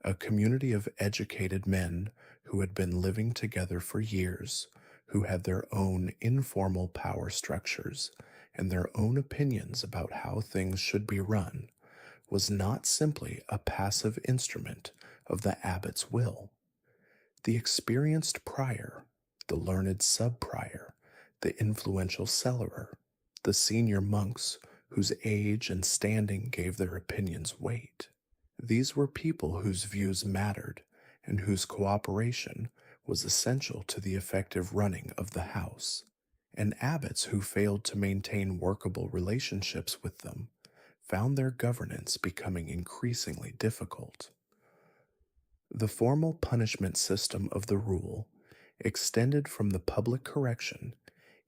Speaker 1: A community of educated men who had been living together for years, who had their own informal power structures and their own opinions about how things should be run, was not simply a passive instrument of the abbot's will. The experienced prior, the learned sub-prior, the influential cellarer, the senior monks whose age and standing gave their opinions weight. These were people whose views mattered and whose cooperation was essential to the effective running of the house, and abbots who failed to maintain workable relationships with them found their governance becoming increasingly difficult. The formal punishment system of the rule extended from the public correction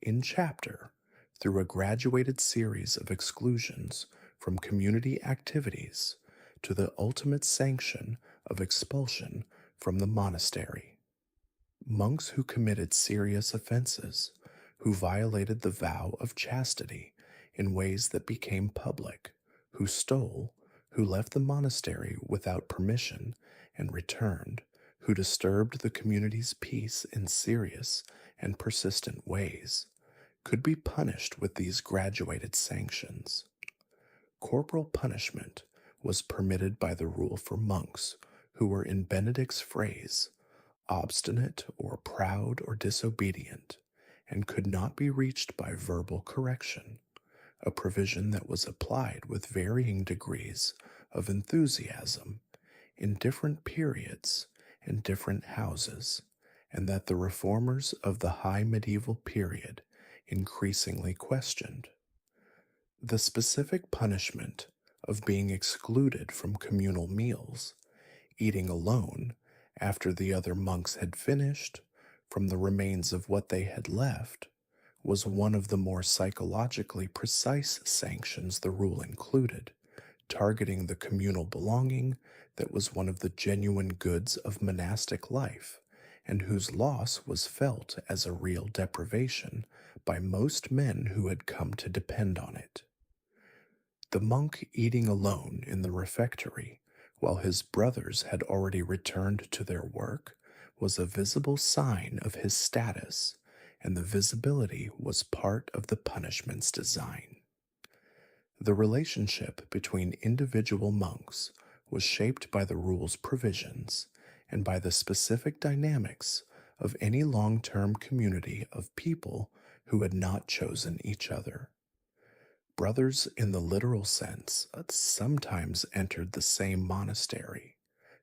Speaker 1: in chapter through a graduated series of exclusions from community activities to the ultimate sanction of expulsion from the monastery. Monks who committed serious offenses, who violated the vow of chastity in ways that became public, who stole, who left the monastery without permission and returned, who disturbed the community's peace in serious and persistent ways, could be punished with these graduated sanctions. Corporal punishment was permitted by the rule for monks who were, in Benedict's phrase, obstinate or proud or disobedient, and could not be reached by verbal correction, a provision that was applied with varying degrees of enthusiasm in different periods and different houses, and that the reformers of the high medieval period increasingly questioned. The specific punishment of being excluded from communal meals, eating alone after the other monks had finished from the remains of what they had left, was one of the more psychologically precise sanctions the rule included, targeting the communal belonging that was one of the genuine goods of monastic life, and whose loss was felt as a real deprivation by most men who had come to depend on it. The monk eating alone in the refectory, while his brothers had already returned to their work, was a visible sign of his status, and the visibility was part of the punishment's design. The relationship between individual monks was shaped by the rule's provisions and by the specific dynamics of any long-term community of people who had not chosen each other. Brothers, in the literal sense, sometimes entered the same monastery.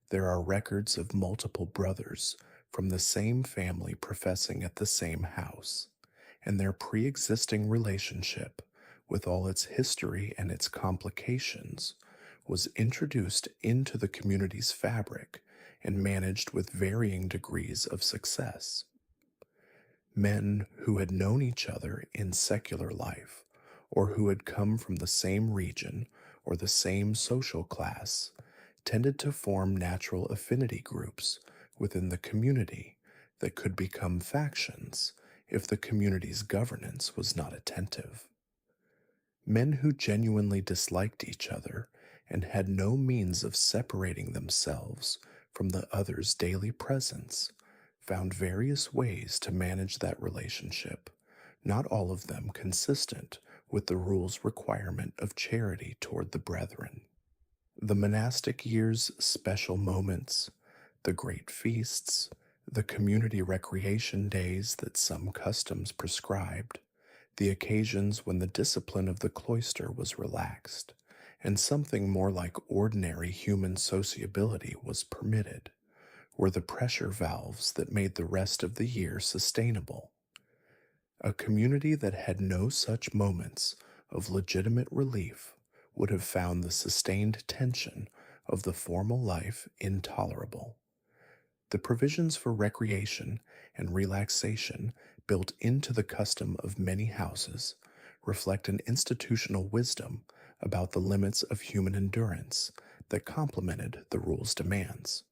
Speaker 1: There are records of multiple brothers from the same family professing at the same house, and their pre-existing relationship, with all its history and its complications, was introduced into the community's fabric and managed with varying degrees of success. Men who had known each other in secular life, or who had come from the same region or the same social class, tended to form natural affinity groups within the community that could become factions if the community's governance was not attentive. Men who genuinely disliked each other and had no means of separating themselves from the other's daily presence found various ways to manage that relationship, not all of them consistent with the rule's requirement of charity toward the brethren. The monastic year's special moments, the great feasts, the community recreation days that some customs prescribed, the occasions when the discipline of the cloister was relaxed, and something more like ordinary human sociability was permitted, were the pressure valves that made the rest of the year sustainable. A community that had no such moments of legitimate relief would have found the sustained tension of the formal life intolerable. The provisions for recreation and relaxation built into the custom of many houses reflect an institutional wisdom about the limits of human endurance that complemented the rule's demands.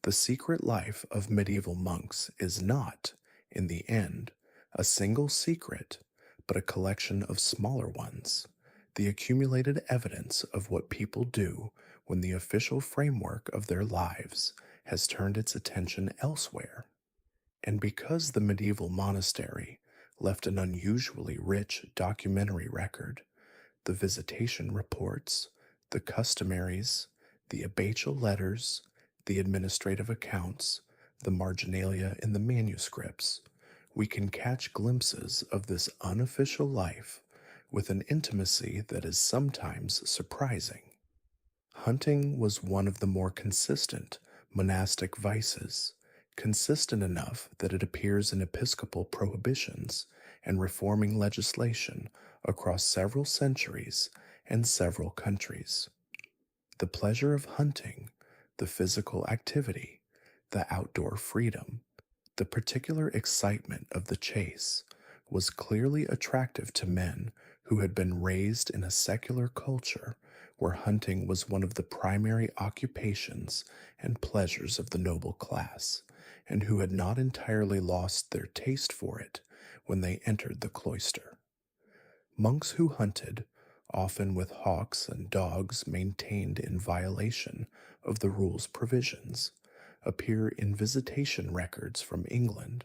Speaker 1: The secret life of medieval monks is not, in the end, a single secret, but a collection of smaller ones, the accumulated evidence of what people do when the official framework of their lives has turned its attention elsewhere. And because the medieval monastery left an unusually rich documentary record, the visitation reports, the customaries, the abbatial letters, the administrative accounts, the marginalia in the manuscripts, we can catch glimpses of this unofficial life with an intimacy that is sometimes surprising. Hunting was one of the more consistent monastic vices, consistent enough that it appears in episcopal prohibitions and reforming legislation across several centuries and several countries. The pleasure of hunting, the physical activity, the outdoor freedom, the particular excitement of the chase was clearly attractive to men who had been raised in a secular culture where hunting was one of the primary occupations and pleasures of the noble class, and who had not entirely lost their taste for it when they entered the cloister. Monks who hunted, often with hawks and dogs maintained in violation of the rule's provisions, appear in visitation records from England,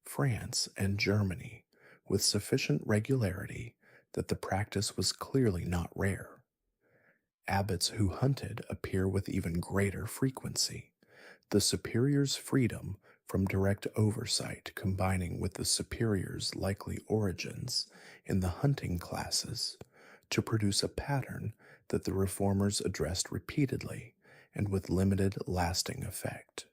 Speaker 1: France, and Germany with sufficient regularity that the practice was clearly not rare. Abbots who hunted appear with even greater frequency, the superior's freedom from direct oversight combining with the superior's likely origins in the hunting classes to produce a pattern that the reformers addressed repeatedly and with limited lasting effect.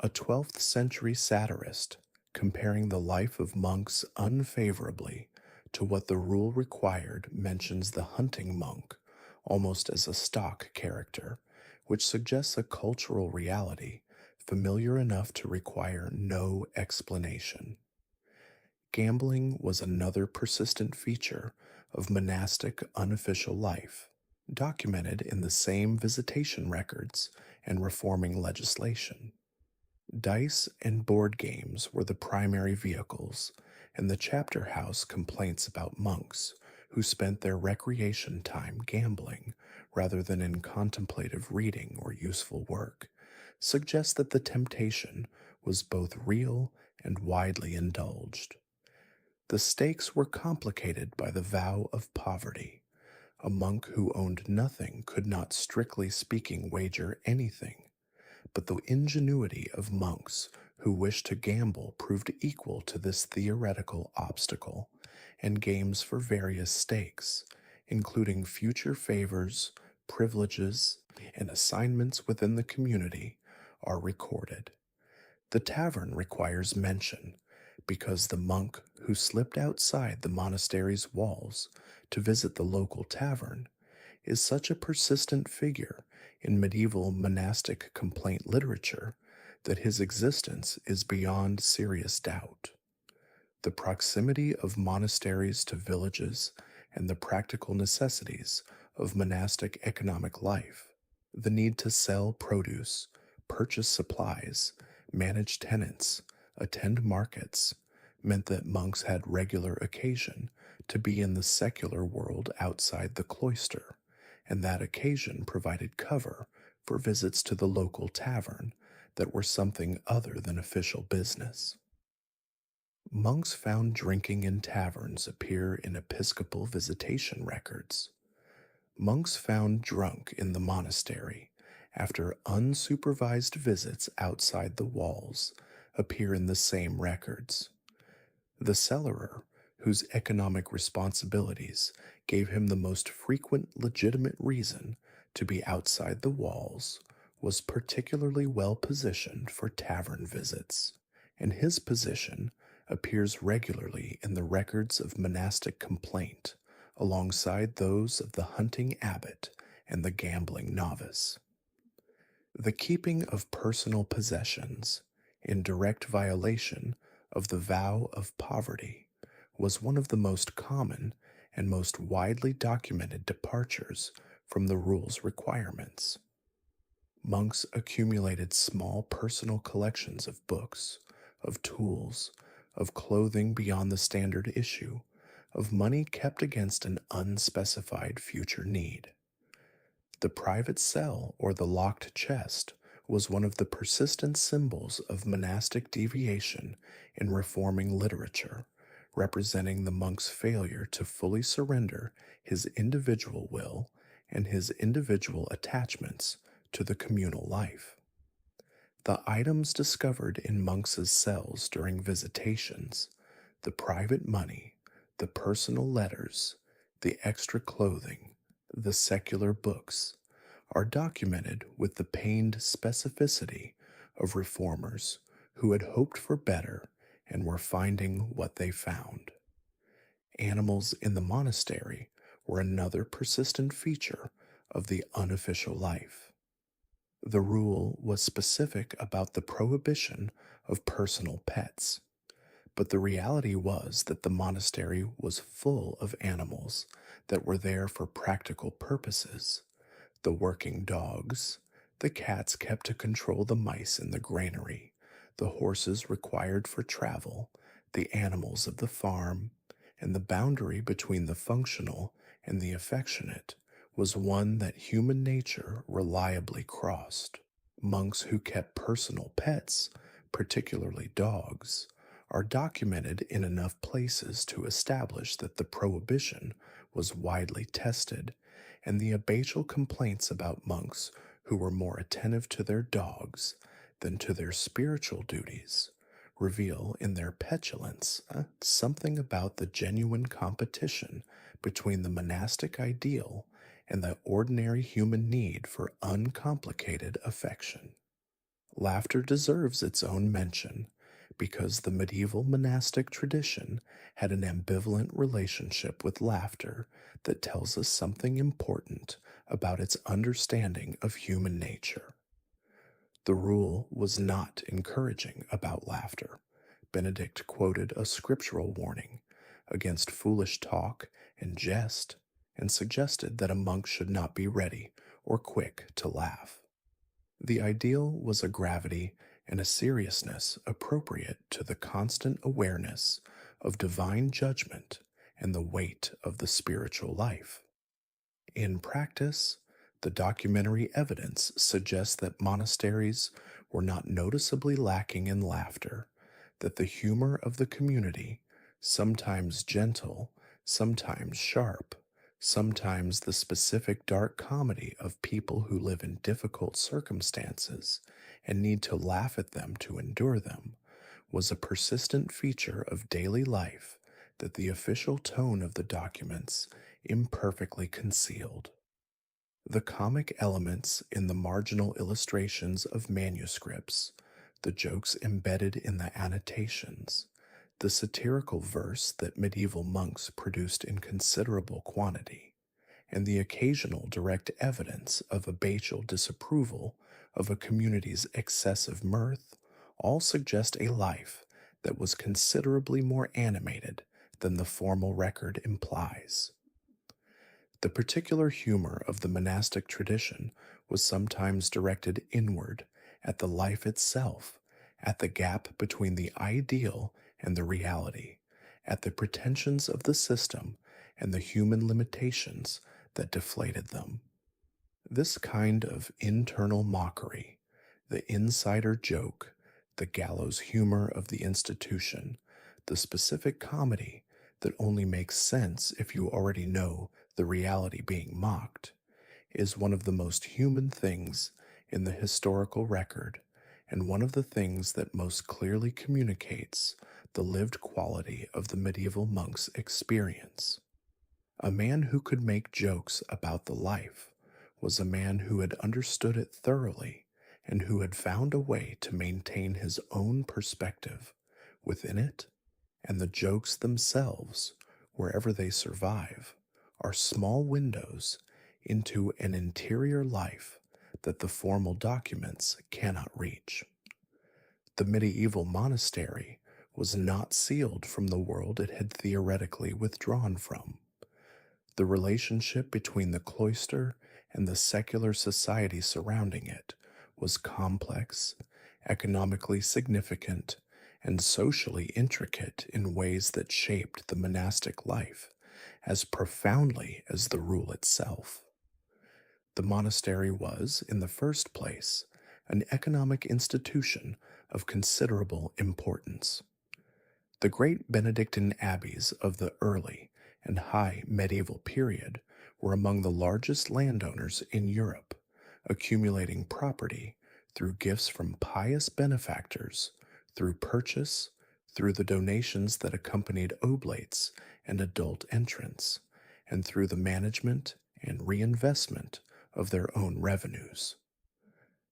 Speaker 1: A 12th century satirist, comparing the life of monks unfavorably to what the rule required, mentions the hunting monk almost as a stock character, which suggests a cultural reality familiar enough to require no explanation. Gambling was another persistent feature of monastic unofficial life, documented in the same visitation records and reforming legislation. Dice and board games were the primary vehicles, and the chapter house complaints about monks who spent their recreation time gambling rather than in contemplative reading or useful work suggest that the temptation was both real and widely indulged. The stakes were complicated by the vow of poverty. A monk who owned nothing could not strictly speaking wager anything, but the ingenuity of monks who wished to gamble proved equal to this theoretical obstacle, and games for various stakes, including future favors, privileges, and assignments within the community, are recorded. The tavern requires mention because the monk who slipped outside the monastery's walls to visit the local tavern is such a persistent figure in medieval monastic complaint literature that his existence is beyond serious doubt. The proximity of monasteries to villages and the practical necessities of monastic economic life, the need to sell produce, purchase supplies, manage tenants, attend markets, meant that monks had regular occasion to be in the secular world outside the cloister, and that occasion provided cover for visits to the local tavern that were something other than official business. Monks found drinking in taverns appear in episcopal visitation records. Monks found drunk in the monastery after unsupervised visits outside the walls appear in the same records. The cellarer, whose economic responsibilities gave him the most frequent legitimate reason to be outside the walls, was particularly well positioned for tavern visits, and his position appears regularly in the records of monastic complaint alongside those of the hunting abbot and the gambling novice. The keeping of personal possessions, in direct violation of the vow of poverty, was one of the most common and most widely documented departures from the rule's requirements. Monks accumulated small personal collections of books, of tools, of clothing beyond the standard issue, of money kept against an unspecified future need. The private cell or the locked chest was one of the persistent symbols of monastic deviation in reforming literature, representing the monk's failure to fully surrender his individual will and his individual attachments to the communal life. The items discovered in monks' cells during visitations, the private money, the personal letters, the extra clothing, the secular books, are documented with the pained specificity of reformers who had hoped for better and were finding what they found. Animals in the monastery were another persistent feature of the unofficial life. The rule was specific about the prohibition of personal pets, but the reality was that the monastery was full of animals that were there for practical purposes. The working dogs, the cats kept to control the mice in the granary, the horses required for travel, the animals of the farm, and the boundary between the functional and the affectionate was one that human nature reliably crossed. Monks who kept personal pets, particularly dogs, are documented in enough places to establish that the prohibition was widely tested, and the abbatial complaints about monks who were more attentive to their dogs than to their spiritual duties reveal in their petulance something about the genuine competition between the monastic ideal and the ordinary human need for uncomplicated affection. Laughter deserves its own mention because the medieval monastic tradition had an ambivalent relationship with laughter that tells us something important about its understanding of human nature. The rule was not encouraging about laughter. Benedict quoted a scriptural warning against foolish talk and jest and suggested that a monk should not be ready or quick to laugh. The ideal was a gravity and a seriousness appropriate to the constant awareness of divine judgment and the weight of the spiritual life. In practice, the documentary evidence suggests that monasteries were not noticeably lacking in laughter, that the humor of the community, sometimes gentle, sometimes sharp, sometimes the specific dark comedy of people who live in difficult circumstances and need to laugh at them to endure them, was a persistent feature of daily life that the official tone of the documents imperfectly concealed. The comic elements in the marginal illustrations of manuscripts, the jokes embedded in the annotations, the satirical verse that medieval monks produced in considerable quantity, and the occasional direct evidence of abbatial disapproval of a community's excessive mirth all suggest a life that was considerably more animated than the formal record implies. The particular humor of the monastic tradition was sometimes directed inward at the life itself, at the gap between the ideal and the reality, at the pretensions of the system and the human limitations that deflated them. This kind of internal mockery, the insider joke, the gallows humor of the institution, the specific comedy that only makes sense if you already know the reality being mocked, is one of the most human things in the historical record and one of the things that most clearly communicates the lived quality of the medieval monk's experience. A man who could make jokes about the life was a man who had understood it thoroughly and who had found a way to maintain his own perspective within it, and the jokes themselves, wherever they survive, are small windows into an interior life that the formal documents cannot reach. The medieval monastery was not sealed from the world it had theoretically withdrawn from. The relationship between the cloister and the secular society surrounding it was complex, economically significant, and socially intricate in ways that shaped the monastic life as profoundly as the rule itself. The monastery was, in the first place, an economic institution of considerable importance. The great Benedictine abbeys of the early and high medieval period were among the largest landowners in Europe, accumulating property through gifts from pious benefactors, through purchase, through the donations that accompanied oblates and adult entrance, and through the management and reinvestment of their own revenues.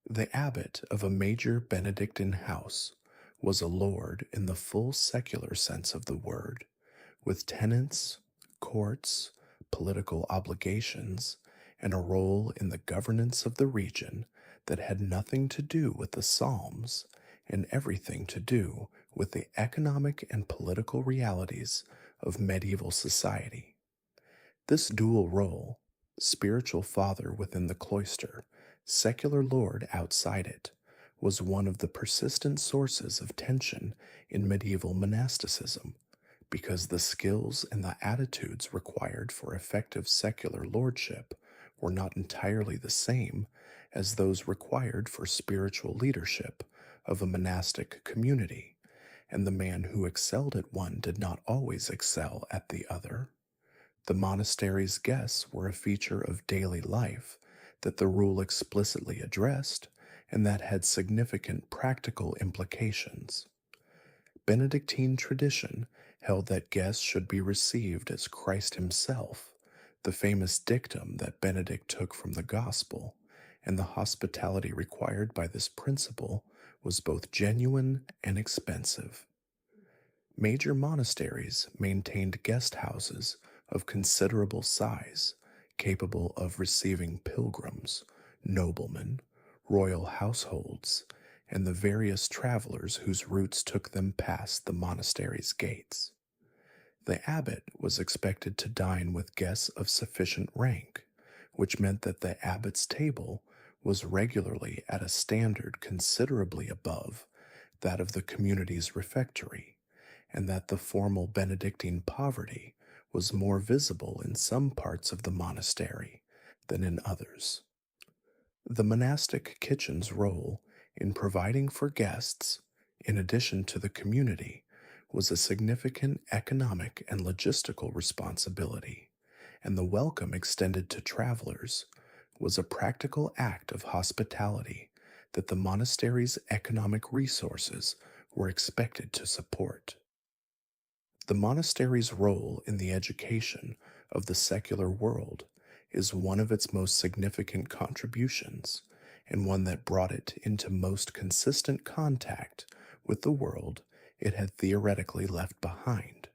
Speaker 1: The abbot of a major Benedictine house was a lord in the full secular sense of the word, with tenants, courts, political obligations, and a role in the governance of the region that had nothing to do with the Psalms and everything to do with the economic and political realities of medieval society. This dual role, spiritual father within the cloister, secular lord outside it, was one of the persistent sources of tension in medieval monasticism because the skills and the attitudes required for effective secular lordship were not entirely the same as those required for spiritual leadership of a monastic community, and the man who excelled at one did not always excel at the other. The monastery's guests were a feature of daily life that the rule explicitly addressed and that had significant practical implications. Benedictine tradition held that guests should be received as Christ himself, the famous dictum that Benedict took from the Gospel, and the hospitality required by this principle was both genuine and expensive. Major monasteries maintained guest houses of considerable size, capable of receiving pilgrims, noblemen, royal households, and the various travelers whose routes took them past the monastery's gates. The abbot was expected to dine with guests of sufficient rank, which meant that the abbot's table was regularly at a standard considerably above that of the community's refectory, and that the formal Benedictine poverty was more visible in some parts of the monastery than in others. The monastic kitchen's role in providing for guests, in addition to the community, was a significant economic and logistical responsibility, and the welcome extended to travelers was a practical act of hospitality that the monastery's economic resources were expected to support. The monastery's role in the education of the secular world is one of its most significant contributions, and one that brought it into most consistent contact with the world it had theoretically left behind.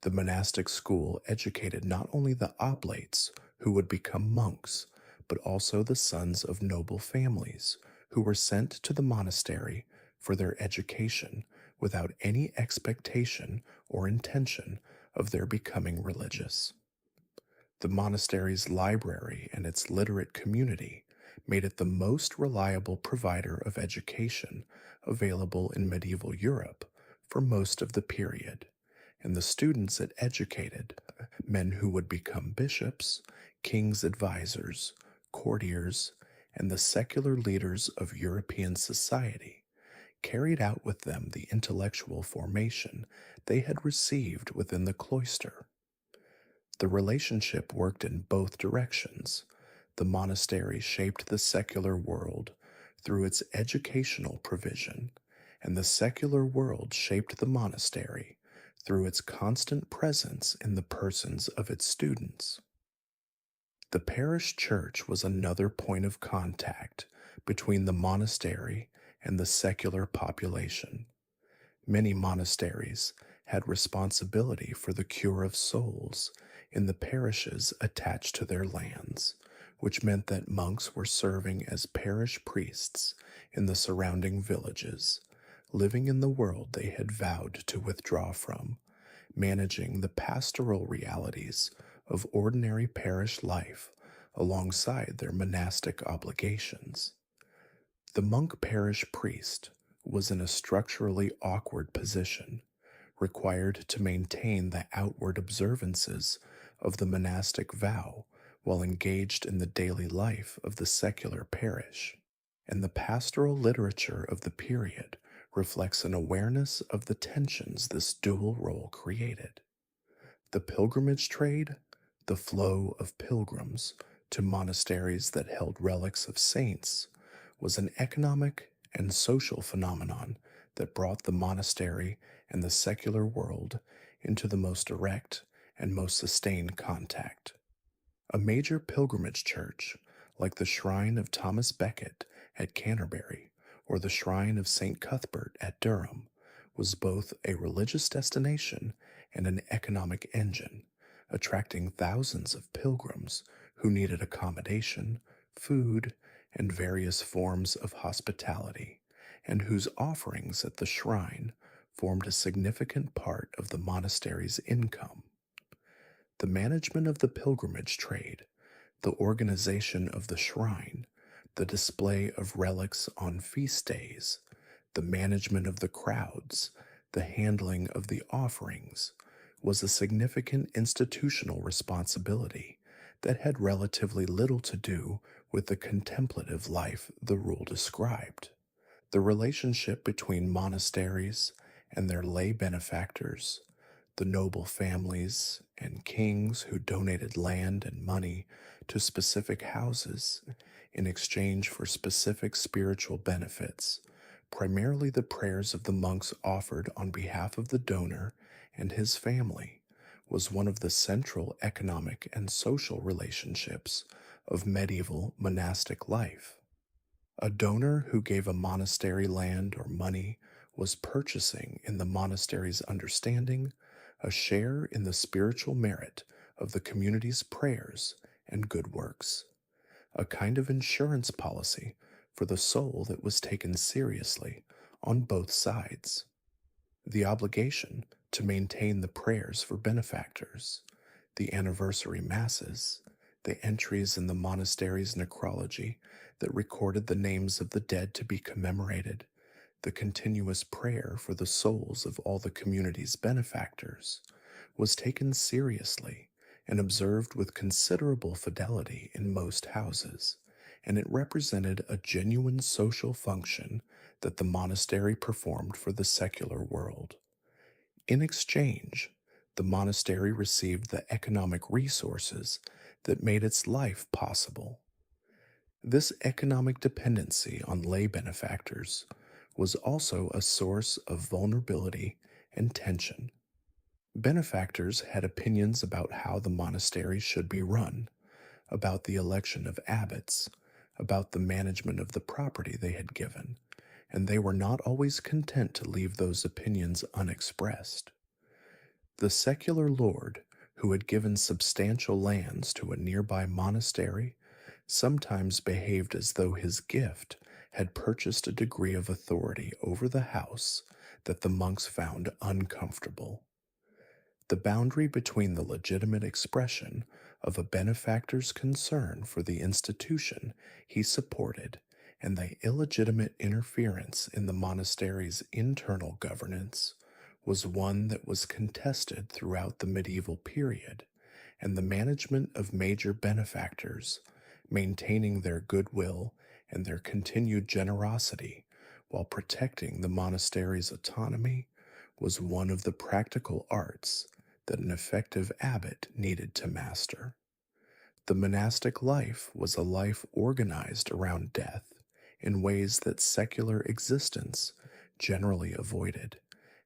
Speaker 1: The monastic school educated not only the oblates who would become monks, but also the sons of noble families who were sent to the monastery for their education without any expectation or intention of their becoming religious. The monastery's library and its literate community made it the most reliable provider of education available in medieval Europe for most of the period, and the students it educated, men who would become bishops, king's advisors, courtiers, and the secular leaders of European society, carried out with them the intellectual formation they had received within the cloister. The relationship worked in both directions. The monastery shaped the secular world through its educational provision, and the secular world shaped the monastery through its constant presence in the persons of its students. The parish church was another point of contact between the monastery and the secular population. Many monasteries had responsibility for the cure of souls in the parishes attached to their lands, which meant that monks were serving as parish priests in the surrounding villages, living in the world they had vowed to withdraw from, managing the pastoral realities of ordinary parish life alongside their monastic obligations. The monk parish priest was in a structurally awkward position, required to maintain the outward observances of the monastic vow while engaged in the daily life of the secular parish, and the pastoral literature of the period reflects an awareness of the tensions this dual role created. The pilgrimage trade, the flow of pilgrims to monasteries that held relics of saints, was an economic and social phenomenon that brought the monastery and the secular world into the most direct and most sustained contact. A major pilgrimage church, like the Shrine of Thomas Becket at Canterbury or the Shrine of St. Cuthbert at Durham, was both a religious destination and an economic engine, attracting thousands of pilgrims who needed accommodation, food, and various forms of hospitality, and whose offerings at the shrine formed a significant part of the monastery's income. The management of the pilgrimage trade, the organization of the shrine, the display of relics on feast days, the management of the crowds, the handling of the offerings, was a significant institutional responsibility that had relatively little to do with the contemplative life the rule described. The relationship between monasteries and their lay benefactors, the noble families and kings who donated land and money to specific houses in exchange for specific spiritual benefits, primarily the prayers of the monks offered on behalf of the donor and his family, was one of the central economic and social relationships of medieval monastic life. A donor who gave a monastery land or money was purchasing, in the monastery's understanding, a share in the spiritual merit of the community's prayers and good works, a kind of insurance policy for the soul that was taken seriously on both sides. The obligation to maintain the prayers for benefactors, the anniversary masses, the entries in the monastery's necrology that recorded the names of the dead to be commemorated, the continuous prayer for the souls of all the community's benefactors, was taken seriously and observed with considerable fidelity in most houses, and it represented a genuine social function that the monastery performed for the secular world. In exchange, the monastery received the economic resources that made its life possible. This economic dependency on lay benefactors was also a source of vulnerability and tension. Benefactors had opinions about how the monastery should be run, about the election of abbots, about the management of the property they had given, and they were not always content to leave those opinions unexpressed. The secular lord, who had given substantial lands to a nearby monastery, sometimes behaved as though his gift had purchased a degree of authority over the house that the monks found uncomfortable. The boundary between the legitimate expression of a benefactor's concern for the institution he supported and the illegitimate interference in the monastery's internal governance was one that was contested throughout the medieval period, and the management of major benefactors, maintaining their goodwill and their continued generosity while protecting the monastery's autonomy, was one of the practical arts that an effective abbot needed to master. The monastic life was a life organized around death in ways that secular existence generally avoided,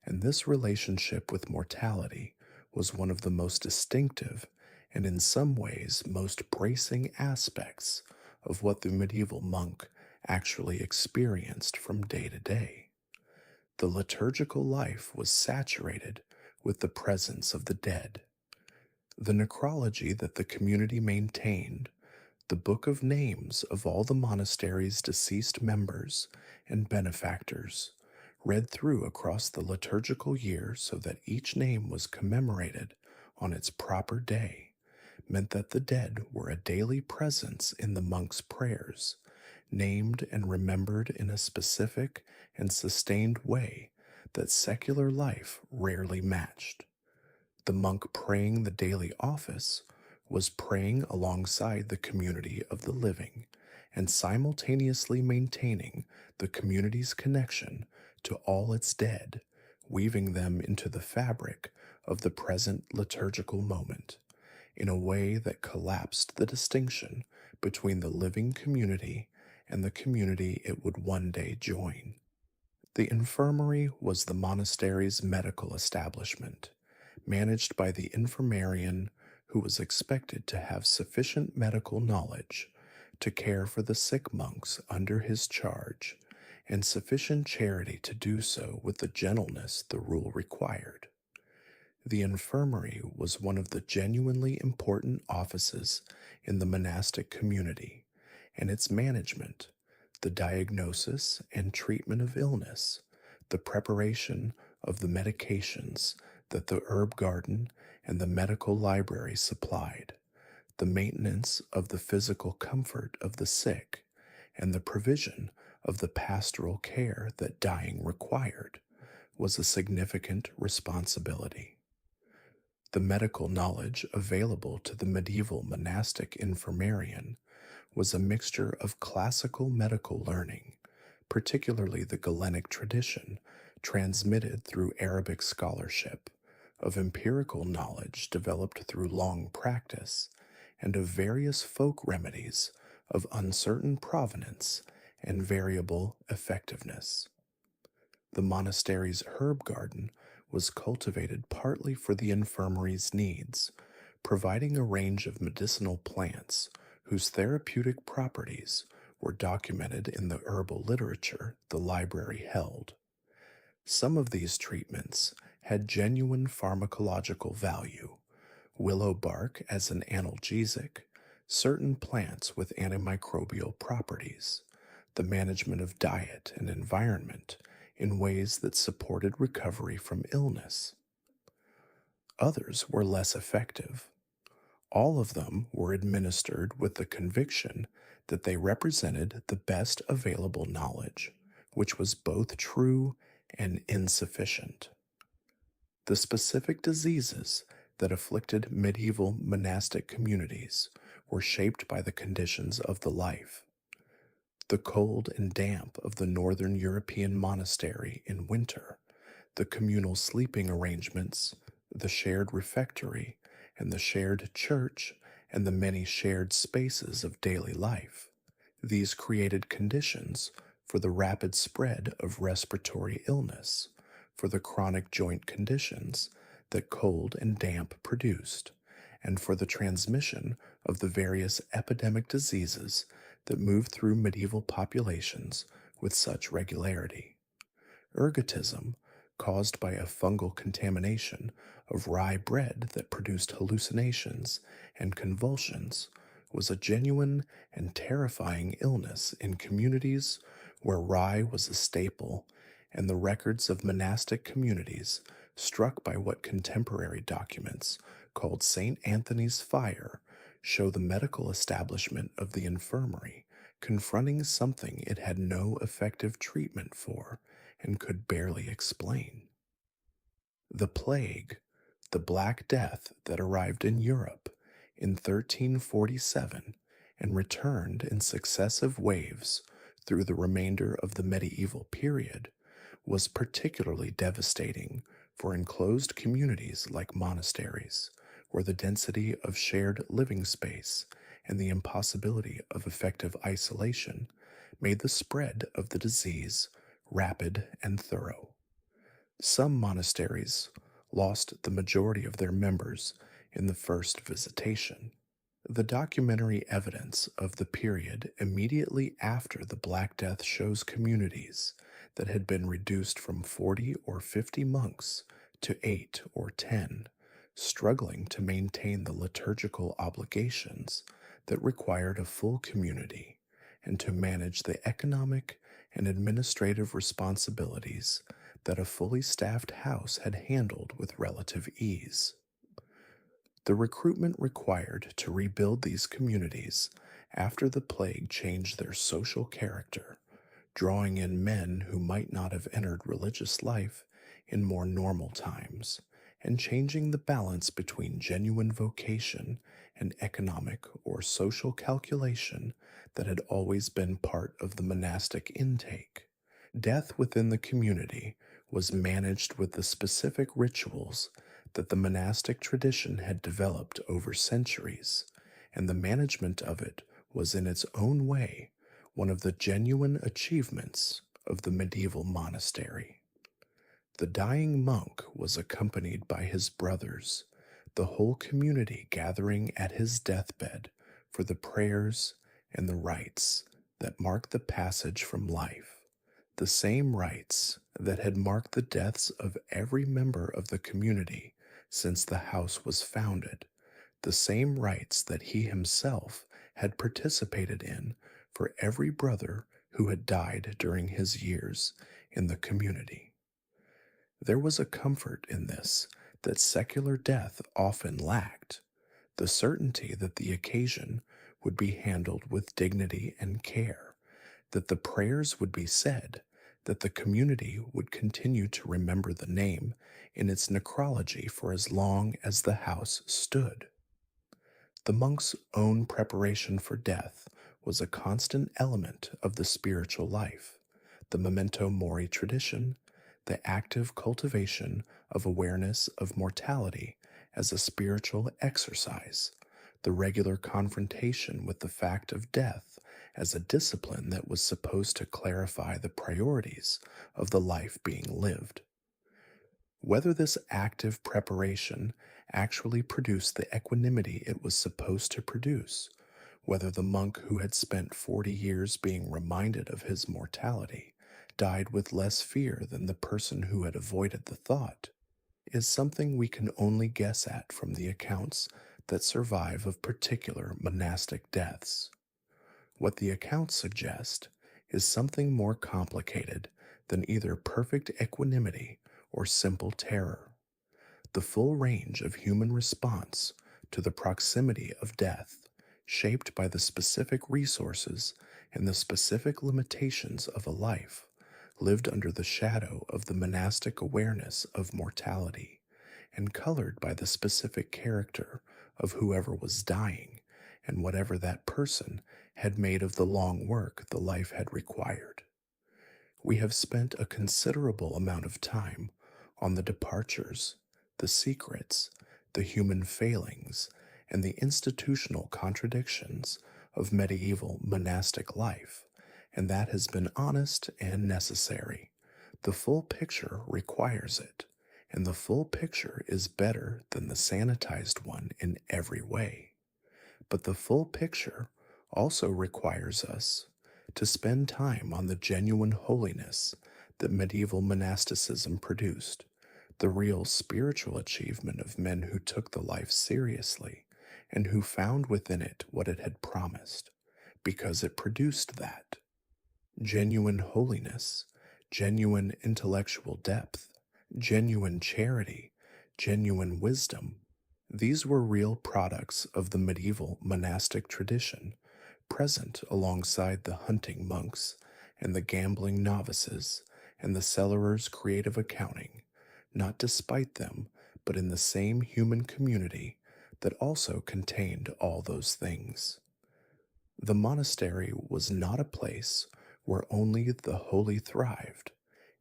Speaker 1: and this relationship with mortality was one of the most distinctive and in some ways most bracing aspects of what the medieval monk actually experienced from day to day. The liturgical life was saturated with the presence of the dead. The necrology that the community maintained, the book of names of all the monastery's deceased members and benefactors, read through across the liturgical year so that each name was commemorated on its proper day, meant that the dead were a daily presence in the monk's prayers, named and remembered in a specific and sustained way that secular life rarely matched. The monk praying the daily office was praying alongside the community of the living and simultaneously maintaining the community's connection to all its dead, weaving them into the fabric of the present liturgical moment in a way that collapsed the distinction between the living community and the community it would one day join. The infirmary was the monastery's medical establishment, managed by the infirmarian who was expected to have sufficient medical knowledge to care for the sick monks under his charge, and sufficient charity to do so with the gentleness the rule required. The infirmary was one of the genuinely important offices in the monastic community, and its management, the diagnosis and treatment of illness, the preparation of the medications that the herb garden and the medical library supplied, the maintenance of the physical comfort of the sick, and the provision of the pastoral care that dying required was a significant responsibility. The medical knowledge available to the medieval monastic infirmarian was a mixture of classical medical learning, particularly the Galenic tradition transmitted through Arabic scholarship, of empirical knowledge developed through long practice, and of various folk remedies of uncertain provenance and variable effectiveness. The monastery's herb garden was cultivated partly for the infirmary's needs, providing a range of medicinal plants whose therapeutic properties were documented in the herbal literature the library held. Some of these treatments had genuine pharmacological value: willow bark as an analgesic, certain plants with antimicrobial properties, the management of diet and environment in ways that supported recovery from illness. Others were less effective. All of them were administered with the conviction that they represented the best available knowledge, which was both true and insufficient. The specific diseases that afflicted medieval monastic communities were shaped by the conditions of the life. The cold and damp of the northern European monastery in winter, the communal sleeping arrangements, the shared refectory, and the shared church, and the many shared spaces of daily life. These created conditions for the rapid spread of respiratory illness, for the chronic joint conditions that cold and damp produced, and for the transmission of the various epidemic diseases that moved through medieval populations with such regularity. Ergotism, caused by a fungal contamination of rye bread that produced hallucinations and convulsions, was a genuine and terrifying illness in communities where rye was a staple, and the records of monastic communities, struck by what contemporary documents called St. Anthony's fire, show the medical establishment of the infirmary confronting something it had no effective treatment for and could barely explain. The plague, the Black Death that arrived in Europe in 1347 and returned in successive waves through the remainder of the medieval period, was particularly devastating for enclosed communities like monasteries, where the density of shared living space and the impossibility of effective isolation made the spread of the disease rapid and thorough. Some monasteries lost the majority of their members in the first visitation. The documentary evidence of the period immediately after the Black Death shows communities that had been reduced from 40 or 50 monks to 8 or 10, struggling to maintain the liturgical obligations that required a full community and to manage the economic and administrative responsibilities that a fully staffed house had handled with relative ease. The recruitment required to rebuild these communities after the plague changed their social character, drawing in men who might not have entered religious life in more normal times, and changing the balance between genuine vocation and economic or social calculation that had always been part of the monastic intake. Death within the community was managed with the specific rituals that the monastic tradition had developed over centuries, and the management of it was in its own way one of the genuine achievements of the medieval monastery. The dying monk was accompanied by his brothers, the whole community gathering at his deathbed for the prayers and the rites that mark the passage from life, the same rites that had marked the deaths of every member of the community since the house was founded, the same rites that he himself had participated in for every brother who had died during his years in the community. There was a comfort in this that secular death often lacked, the certainty that the occasion would be handled with dignity and care, that the prayers would be said, that the community would continue to remember the name in its necrology for as long as the house stood. The monk's own preparation for death was a constant element of the spiritual life, the memento mori tradition, the active cultivation of awareness of mortality as a spiritual exercise, the regular confrontation with the fact of death as a discipline that was supposed to clarify the priorities of the life being lived. Whether this active preparation actually produced the equanimity it was supposed to produce, whether the monk who had spent 40 years being reminded of his mortality died with less fear than the person who had avoided the thought, is something we can only guess at from the accounts that survive of particular monastic deaths. What the accounts suggest is something more complicated than either perfect equanimity or simple terror. The full range of human response to the proximity of death, shaped by the specific resources and the specific limitations of a life, lived under the shadow of the monastic awareness of mortality, and colored by the specific character of whoever was dying and whatever that person had made of the long work the life had required. We have spent a considerable amount of time on the departures, the secrets, the human failings, and the institutional contradictions of medieval monastic life, and that has been honest and necessary. The full picture requires it, and the full picture is better than the sanitized one in every way. But the full picture also requires us to spend time on the genuine holiness that medieval monasticism produced, the real spiritual achievement of men who took the life seriously and who found within it what it had promised, because it produced that. Genuine holiness, genuine intellectual depth, genuine charity, genuine wisdom. These were real products of the medieval monastic tradition, present alongside the hunting monks and the gambling novices and the cellarer's creative accounting, not despite them, but in the same human community that also contained all those things. The monastery was not a place where only the holy thrived.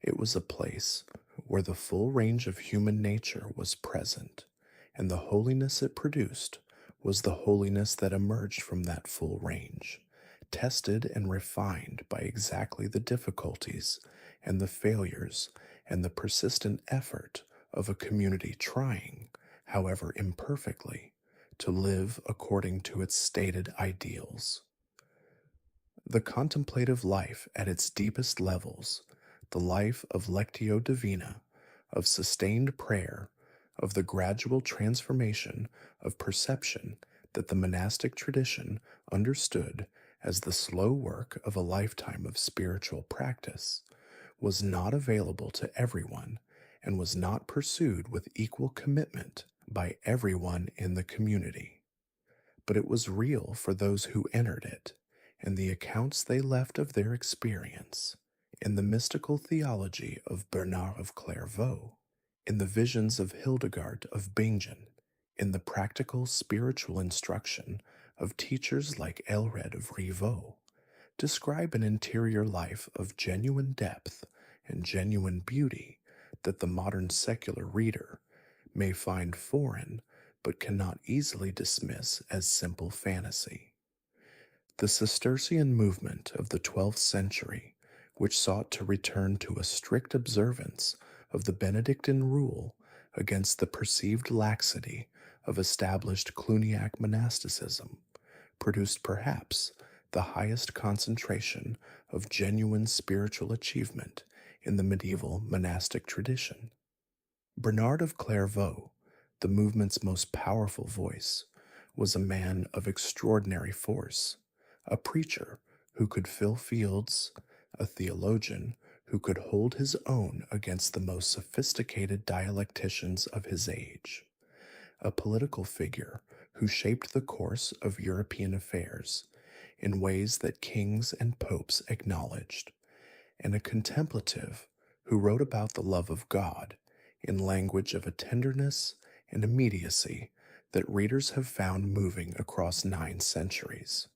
Speaker 1: It was a place where the full range of human nature was present, and the holiness it produced was the holiness that emerged from that full range, tested and refined by exactly the difficulties and the failures and the persistent effort of a community trying, however imperfectly, to live according to its stated ideals. The contemplative life at its deepest levels, the life of lectio divina, of sustained prayer, of the gradual transformation of perception that the monastic tradition understood as the slow work of a lifetime of spiritual practice, was not available to everyone and was not pursued with equal commitment by everyone in the community. But it was real for those who entered it, and the accounts they left of their experience, in the mystical theology of Bernard of Clairvaux, in the visions of Hildegard of Bingen, in the practical spiritual instruction of teachers like Elred of Rivaux, describe an interior life of genuine depth and genuine beauty that the modern secular reader may find foreign but cannot easily dismiss as simple fantasy. The Cistercian movement of the 12th century, which sought to return to a strict observance of the Benedictine rule against the perceived laxity of established Cluniac monasticism, produced perhaps the highest concentration of genuine spiritual achievement in the medieval monastic tradition. Bernard of Clairvaux, the movement's most powerful voice, was a man of extraordinary force, a preacher who could fill fields, a theologian who could hold his own against the most sophisticated dialecticians of his age, a political figure who shaped the course of European affairs in ways that kings and popes acknowledged, and a contemplative who wrote about the love of God in language of a tenderness and immediacy that readers have found moving across 9 centuries.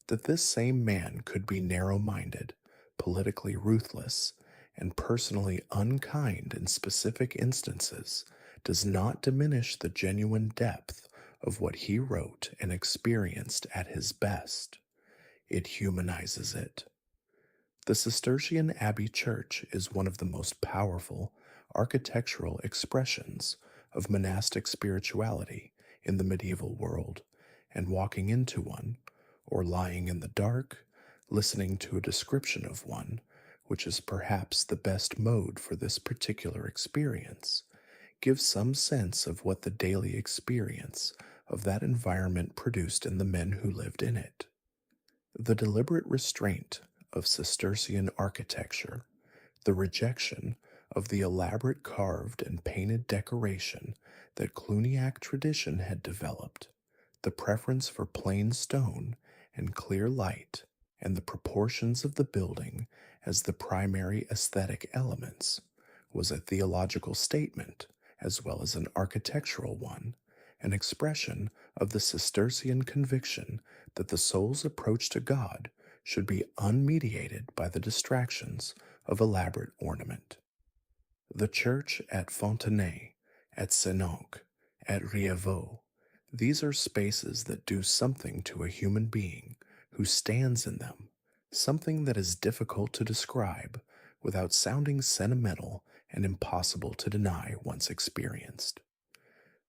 Speaker 1: That this same man could be narrow minded, politically ruthless, and personally unkind in specific instances does not diminish the genuine depth of what he wrote and experienced at his best. It humanizes it. The Cistercian Abbey Church is one of the most powerful architectural expressions of monastic spirituality in the medieval world, and walking into one, or lying in the dark, listening to a description of one, which is perhaps the best mode for this particular experience, gives some sense of what the daily experience of that environment produced in the men who lived in it. The deliberate restraint of Cistercian architecture, the rejection of the elaborate carved and painted decoration that Cluniac tradition had developed, the preference for plain stone and clear light, and the proportions of the building as the primary aesthetic elements, was a theological statement as well as an architectural one, an expression of the Cistercian conviction that the soul's approach to God should be unmediated by the distractions of elaborate ornament. The church at Fontenay, at Senonc, at Rievaulx, these are spaces that do something to a human being who stands in them, something that is difficult to describe without sounding sentimental and impossible to deny once experienced.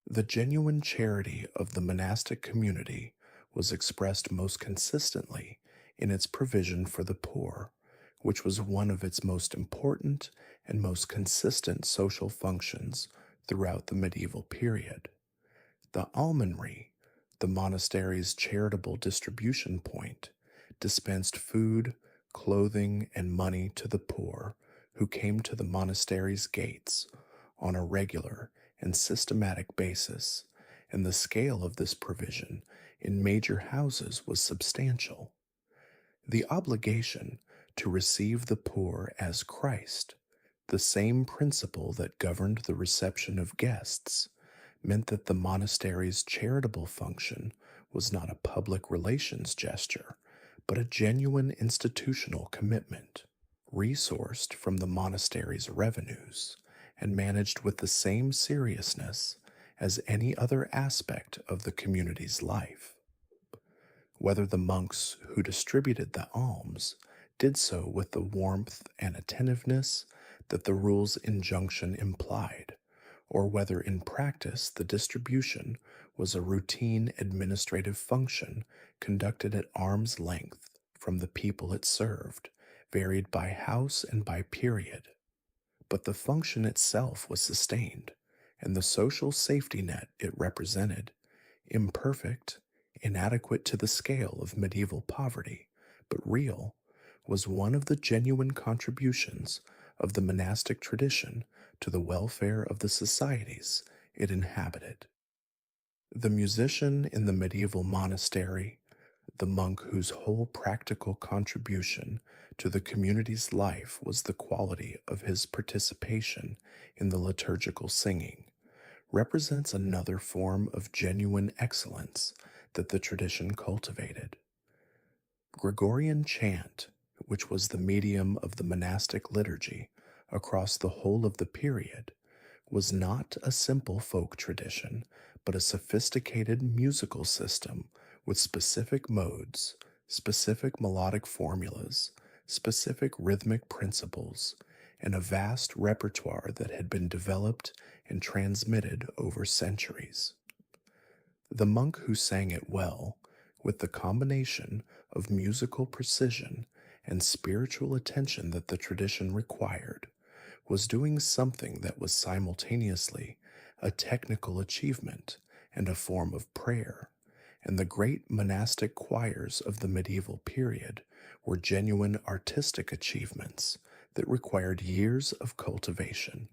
Speaker 1: The genuine charity of the monastic community was expressed most consistently in its provision for the poor, which was one of its most important and most consistent social functions throughout the medieval period. The almonry, the monastery's charitable distribution point, dispensed food, clothing, and money to the poor who came to the monastery's gates on a regular and systematic basis, and the scale of this provision in major houses was substantial. The obligation to receive the poor as Christ, the same principle that governed the reception of guests, meant that the monastery's charitable function was not a public relations gesture, but a genuine institutional commitment, resourced from the monastery's revenues, and managed with the same seriousness as any other aspect of the community's life. Whether the monks who distributed the alms did so with the warmth and attentiveness that the rule's injunction implied, or whether in practice the distribution was a routine administrative function conducted at arm's length from the people it served, varied by house and by period. But the function itself was sustained, and the social safety net it represented, imperfect, inadequate to the scale of medieval poverty, but real, was one of the genuine contributions of the monastic tradition to the welfare of the societies it inhabited. The musician in the medieval monastery, the monk whose whole practical contribution to the community's life was the quality of his participation in the liturgical singing, represents another form of genuine excellence that the tradition cultivated. Gregorian chant, which was the medium of the monastic liturgy across the whole of the period, was not a simple folk tradition, but a sophisticated musical system with specific modes, specific melodic formulas, specific rhythmic principles, and a vast repertoire that had been developed and transmitted over centuries. The monk who sang it well, with the combination of musical precision and spiritual attention that the tradition required, was doing something that was simultaneously a technical achievement and a form of prayer, and the great monastic choirs of the medieval period were genuine artistic achievements that required years of cultivation.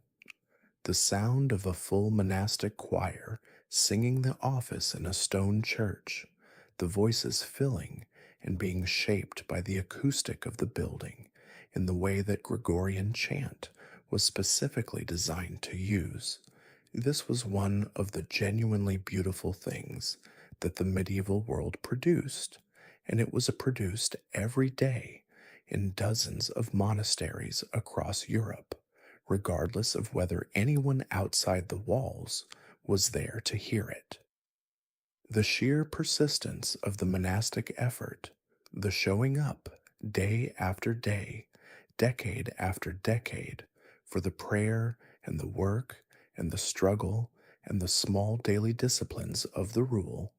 Speaker 1: The sound of a full monastic choir singing the office in a stone church, the voices filling and being shaped by the acoustic of the building in the way that Gregorian chant was specifically designed to use. This was one of the genuinely beautiful things that the medieval world produced, and it was produced every day in dozens of monasteries across Europe, regardless of whether anyone outside the walls was there to hear it. The sheer persistence of the monastic effort, the showing up day after day, decade after decade, for the prayer and the work and the struggle and the small daily disciplines of the rule,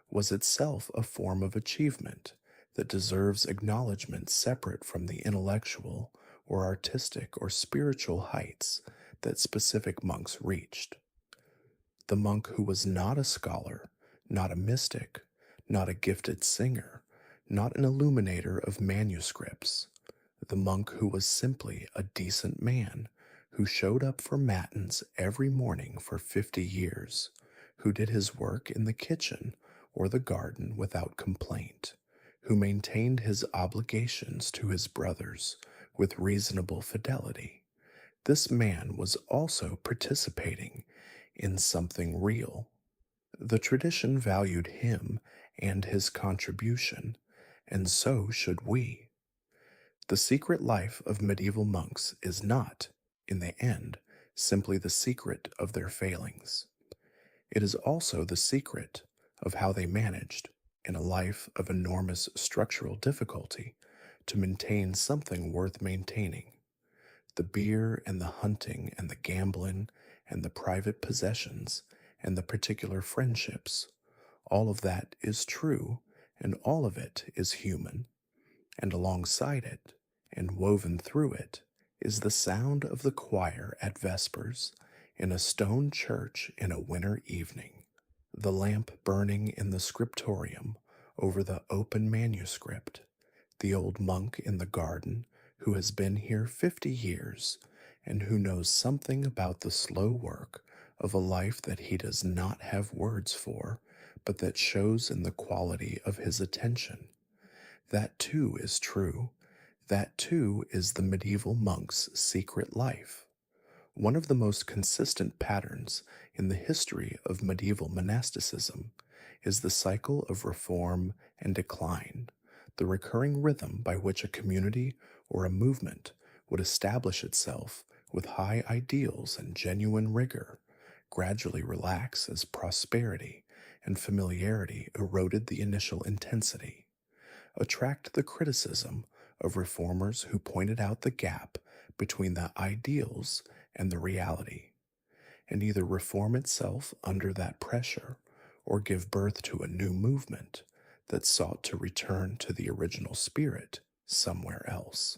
Speaker 1: was itself a form of achievement that deserves acknowledgement separate from the intellectual or artistic or spiritual heights that specific monks reached. The monk who was not a scholar, not a mystic, not a gifted singer, not an illuminator of manuscripts, the monk who was simply a decent man who showed up for matins every morning for 50 years, who did his work in the kitchen or the garden without complaint, who maintained his obligations to his brothers with reasonable fidelity. This man was also participating in something real. The tradition valued him and his contribution, and so should we. The secret life of medieval monks is not, in the end, simply the secret of their failings. It is also the secret of how they managed, in a life of enormous structural difficulty, to maintain something worth maintaining. The beer and the hunting and the gambling and the private possessions and the particular friendships, all of that is true and all of it is human. And alongside it, and woven through it, is the sound of the choir at Vespers in a stone church in a winter evening, the lamp burning in the scriptorium over the open manuscript, the old monk in the garden who has been here 50 years and who knows something about the slow work of a life that he does not have words for, but that shows in the quality of his attention. That too is true. That too is the medieval monk's secret life. One of the most consistent patterns in the history of medieval monasticism is the cycle of reform and decline, the recurring rhythm by which a community or a movement would establish itself with high ideals and genuine rigor, gradually relax as prosperity and familiarity eroded the initial intensity, attract the criticism of reformers who pointed out the gap between the ideals and the reality, and either reform itself under that pressure or give birth to a new movement that sought to return to the original spirit somewhere else.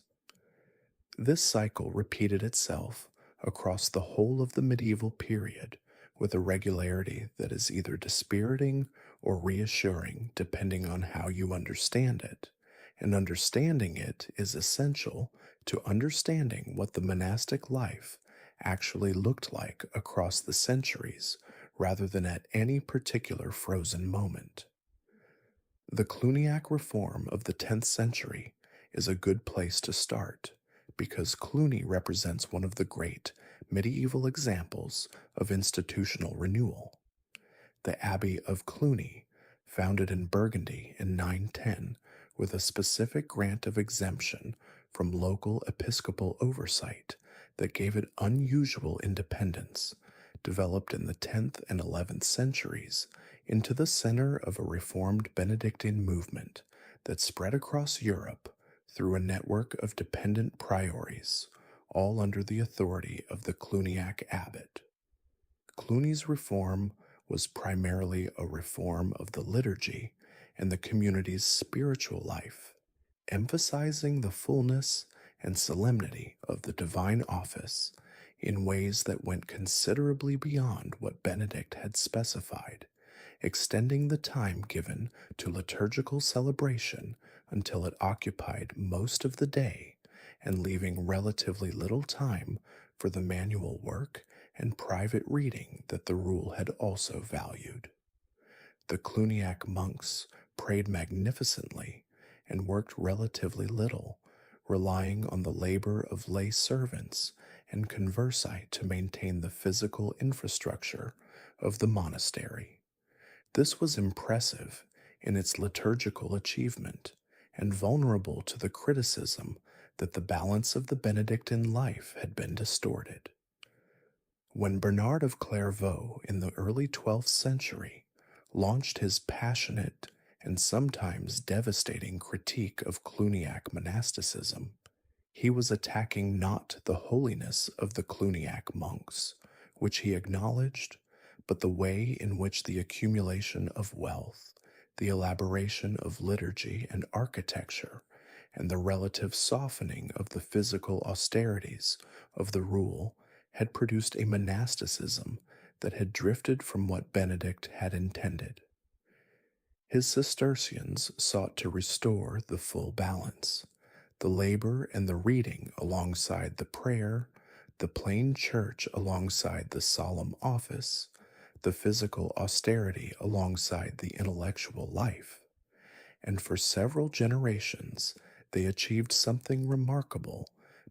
Speaker 1: This cycle repeated itself across the whole of the medieval period with a regularity that is either dispiriting or reassuring depending on how you understand it, and understanding it is essential to understanding what the monastic life actually looked like across the centuries rather than at any particular frozen moment. The Cluniac reform of the 10th century is a good place to start because Cluny represents one of the great medieval examples of institutional renewal. The Abbey of Cluny, founded in Burgundy in 910 with a specific grant of exemption from local episcopal oversight that gave it unusual independence, developed in the 10th and 11th centuries into the center of a reformed Benedictine movement that spread across Europe through a network of dependent priories, all under the authority of the Cluniac abbot. Cluny's reform was primarily a reform of the liturgy and the community's spiritual life, emphasizing the fullness and solemnity of the divine office in ways that went considerably beyond what Benedict had specified, extending the time given to liturgical celebration until it occupied most of the day and leaving relatively little time for the manual work and private reading that the rule had also valued. The Cluniac monks prayed magnificently and worked relatively little, relying on the labor of lay servants and conversi to maintain the physical infrastructure of the monastery. This was impressive in its liturgical achievement and vulnerable to the criticism that the balance of the Benedictine life had been distorted. When Bernard of Clairvaux in the early 12th century launched his passionate and sometimes devastating critique of Cluniac monasticism, he was attacking not the holiness of the Cluniac monks, which he acknowledged, but the way in which the accumulation of wealth, the elaboration of liturgy and architecture, and the relative softening of the physical austerities of the rule had produced a monasticism that had drifted from what Benedict had intended. His Cistercians sought to restore the full balance, the labor and the reading alongside the prayer, the plain church alongside the solemn office, the physical austerity alongside the intellectual life. And for several generations, they achieved something remarkable,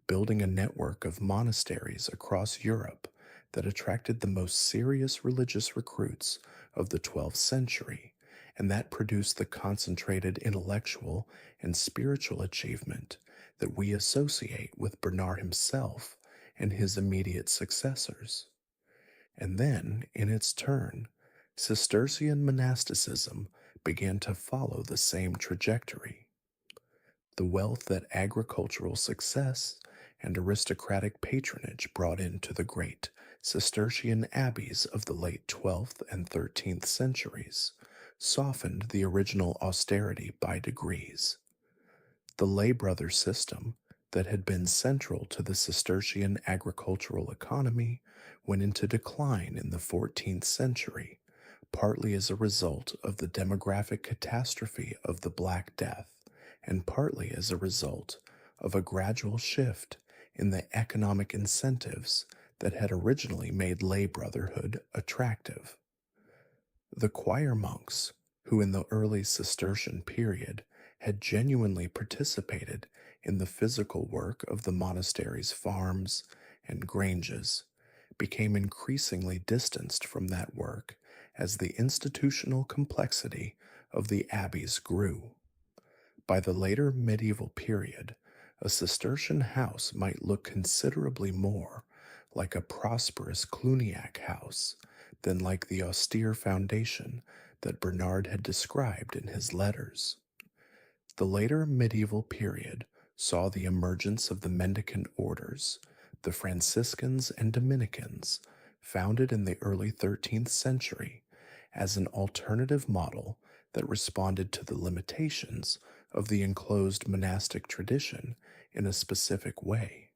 Speaker 1: building a network of monasteries across Europe that attracted the most serious religious recruits of the 12th century, and that produced the concentrated intellectual and spiritual achievement that we associate with Bernard himself and his immediate successors. And then, in its turn, Cistercian monasticism began to follow the same trajectory. The wealth that agricultural success and aristocratic patronage brought into the great Cistercian abbeys of the late 12th and 13th centuries softened the original austerity by degrees. The lay brother system that had been central to the Cistercian agricultural economy went into decline in the 14th century, partly as a result of the demographic catastrophe of the Black Death, and partly as a result of a gradual shift in the economic incentives that had originally made lay brotherhood attractive. The choir monks, who in the early Cistercian period had genuinely participated in the physical work of the monastery's farms and granges, became increasingly distanced from that work as the institutional complexity of the abbeys grew. By the later medieval period, a Cistercian house might look considerably more like a prosperous Cluniac house than like the austere foundation that Bernard had described in his letters. The later medieval period saw the emergence of the mendicant orders, the Franciscans and Dominicans, founded in the early 13th century, as an alternative model that responded to the limitations of the enclosed monastic tradition in a specific way.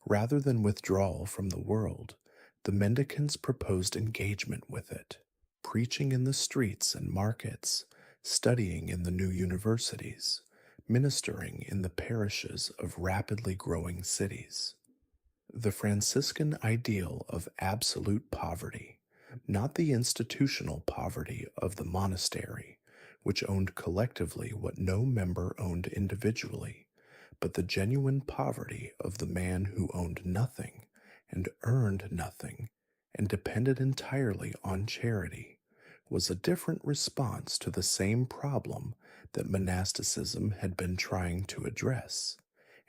Speaker 1: Rather than withdrawal from the world, the mendicants proposed engagement with it, preaching in the streets and markets, studying in the new universities, ministering in the parishes of rapidly growing cities. The Franciscan ideal of absolute poverty, not the institutional poverty of the monastery, which owned collectively what no member owned individually, but the genuine poverty of the man who owned nothing and earned nothing and depended entirely on charity, was a different response to the same problem that monasticism had been trying to address,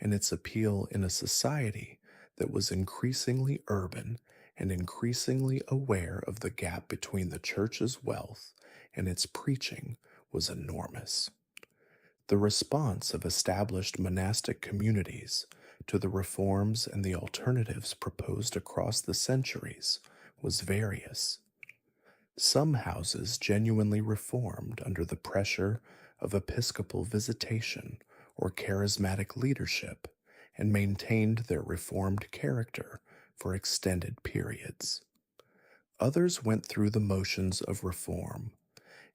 Speaker 1: and its appeal in a society that was increasingly urban and increasingly aware of the gap between the church's wealth and its preaching was enormous. The response of established monastic communities to the reforms and the alternatives proposed across the centuries was various. Some houses genuinely reformed under the pressure of episcopal visitation or charismatic leadership and maintained their reformed character for extended periods. Others went through the motions of reform,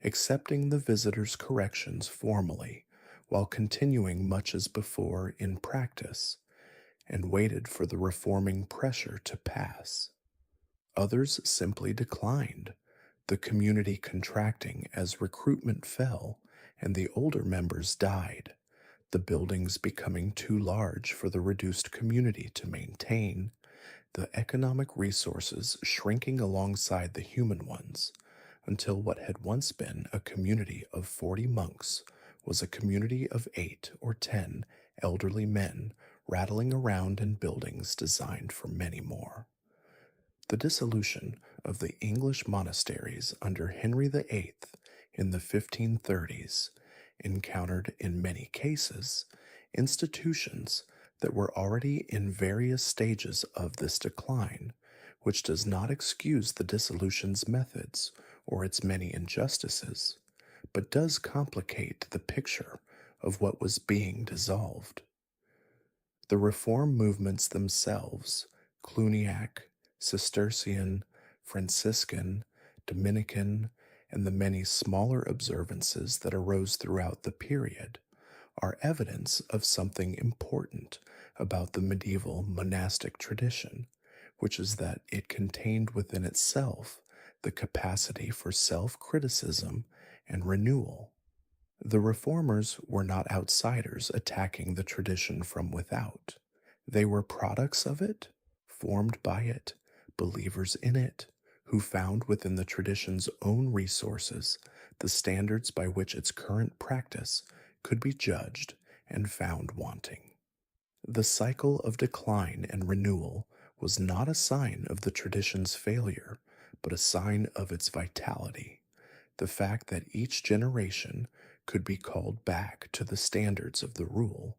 Speaker 1: accepting the visitor's corrections formally while continuing much as before in practice, and waited for the reforming pressure to pass. Others simply declined, the community contracting as recruitment fell and the older members died, the buildings becoming too large for the reduced community to maintain, the economic resources shrinking alongside the human ones, until what had once been a community of 40 monks was a community of 8 or 10 elderly men rattling around in buildings designed for many more. The dissolution of the English monasteries under Henry VIII in the 1530s encountered, in many cases, institutions that were already in various stages of this decline, which does not excuse the dissolution's methods or its many injustices, but does complicate the picture of what was being dissolved. The reform movements themselves, Cluniac, Cistercian, Franciscan, Dominican, and the many smaller observances that arose throughout the period, are evidence of something important about the medieval monastic tradition, which is that it contained within itself the capacity for self criticism and renewal. The reformers were not outsiders attacking the tradition from without. They were products of it, formed by it, believers in it, who found within the tradition's own resources the standards by which its current practice could be judged and found wanting. The cycle of decline and renewal was not a sign of the tradition's failure, but a sign of its vitality. The fact that each generation could be called back to the standards of the rule,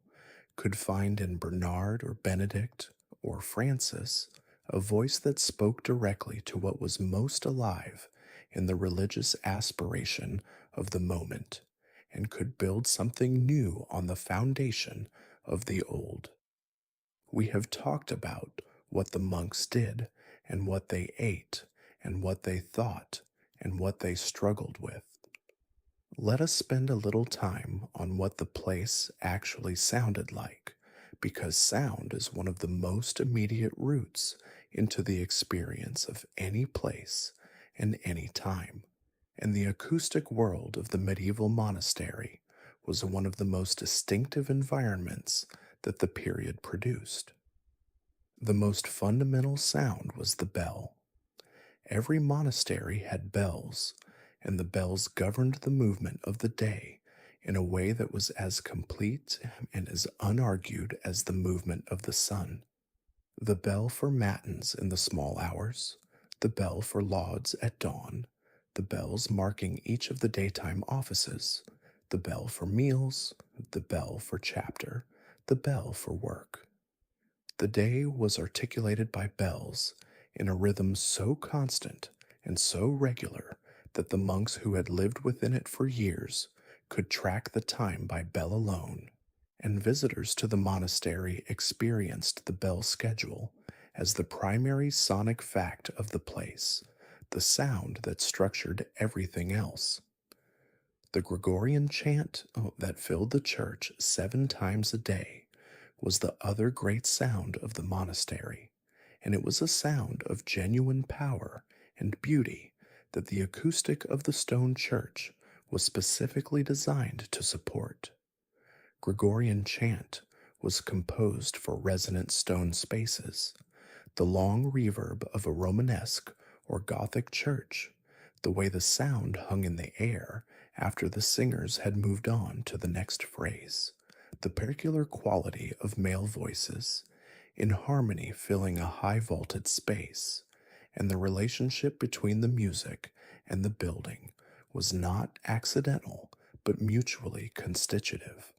Speaker 1: could find in Bernard or Benedict or Francis a voice that spoke directly to what was most alive in the religious aspiration of the moment, and could build something new on the foundation of the old. We have talked about what the monks did, and what they ate, and what they thought, and what they struggled with. Let us spend a little time on what the place actually sounded like, because sound is one of the most immediate roots into the experience of any place and any time, and the acoustic world of the medieval monastery was one of the most distinctive environments that the period produced. The most fundamental sound was the bell. Every monastery had bells, and the bells governed the movement of the day in a way that was as complete and as unargued as the movement of the sun. The bell for matins in the small hours, the bell for lauds at dawn, the bells marking each of the daytime offices, the bell for meals, the bell for chapter, the bell for work. The day was articulated by bells in a rhythm so constant and so regular that the monks who had lived within it for years could track the time by bell alone, and visitors to the monastery experienced the bell schedule as the primary sonic fact of the place, the sound that structured everything else. The Gregorian chant that filled the church 7 times a day was the other great sound of the monastery, and it was a sound of genuine power and beauty that the acoustic of the stone church was specifically designed to support. Gregorian chant was composed for resonant stone spaces, the long reverb of a Romanesque or Gothic church, the way the sound hung in the air after the singers had moved on to the next phrase, the particular quality of male voices, in harmony filling a high vaulted space, and the relationship between the music and the building was not accidental but mutually constitutive.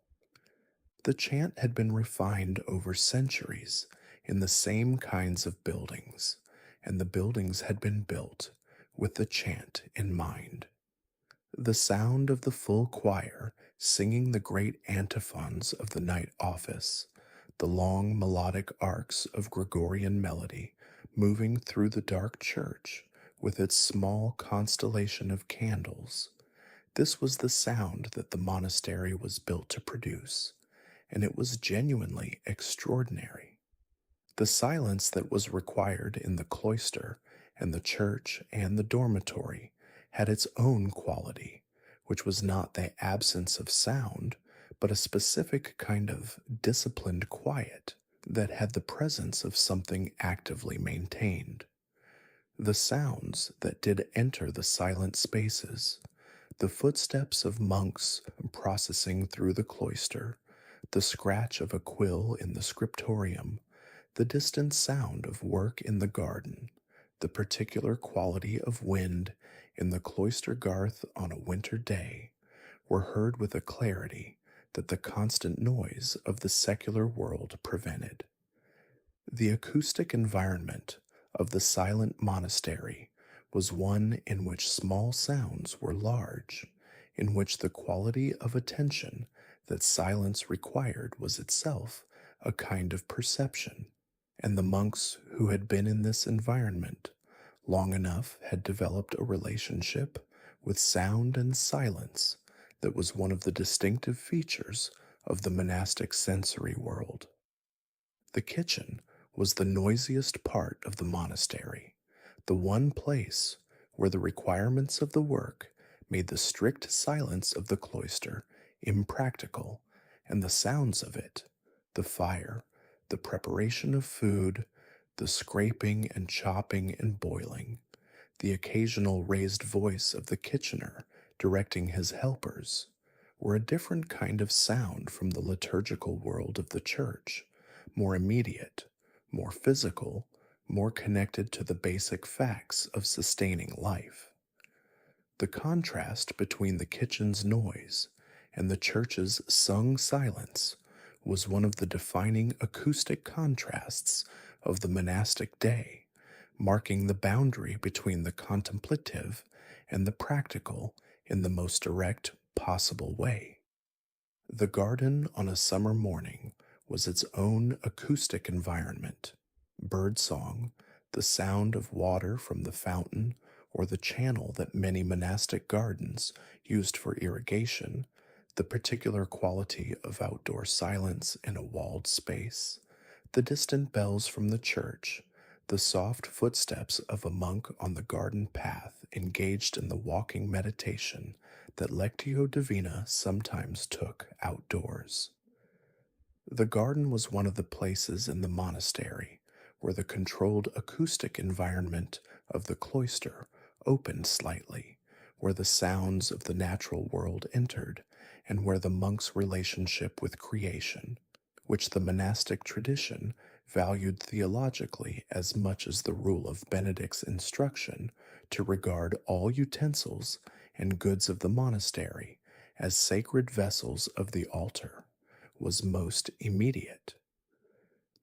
Speaker 1: The chant had been refined over centuries in the same kinds of buildings, and the buildings had been built with the chant in mind. The sound of the full choir singing the great antiphons of the night office, the long melodic arcs of Gregorian melody moving through the dark church with its small constellation of candles. This was the sound that the monastery was built to produce, and it was genuinely extraordinary. The silence that was required in the cloister and the church and the dormitory had its own quality, which was not the absence of sound, but a specific kind of disciplined quiet that had the presence of something actively maintained. The sounds that did enter the silent spaces, the footsteps of monks processing through the cloister, the scratch of a quill in the scriptorium, the distant sound of work in the garden, the particular quality of wind in the cloister garth on a winter day, were heard with a clarity that the constant noise of the secular world prevented. The acoustic environment of the silent monastery was one in which small sounds were large, in which the quality of attention that silence required was itself a kind of perception, and the monks who had been in this environment long enough had developed a relationship with sound and silence that was one of the distinctive features of the monastic sensory world. The kitchen was the noisiest part of the monastery, the one place where the requirements of the work made the strict silence of the cloister impractical, and the sounds of it, the fire, the preparation of food, the scraping and chopping and boiling, the occasional raised voice of the kitchener directing his helpers, were a different kind of sound from the liturgical world of the church, more immediate, more physical, more connected to the basic facts of sustaining life. The contrast between the kitchen's noise and the church's sung silence was one of the defining acoustic contrasts of the monastic day, marking the boundary between the contemplative and the practical in the most direct possible way. The garden on a summer morning was its own acoustic environment. Bird song, the sound of water from the fountain or the channel that many monastic gardens used for irrigation, the particular quality of outdoor silence in a walled space, the distant bells from the church, the soft footsteps of a monk on the garden path engaged in the walking meditation that Lectio Divina sometimes took outdoors. The garden was one of the places in the monastery where the controlled acoustic environment of the cloister opened slightly, where the sounds of the natural world entered, and where the monk's relationship with creation, which the monastic tradition valued theologically as much as the rule of Benedict's instruction to regard all utensils and goods of the monastery as sacred vessels of the altar, was most immediate.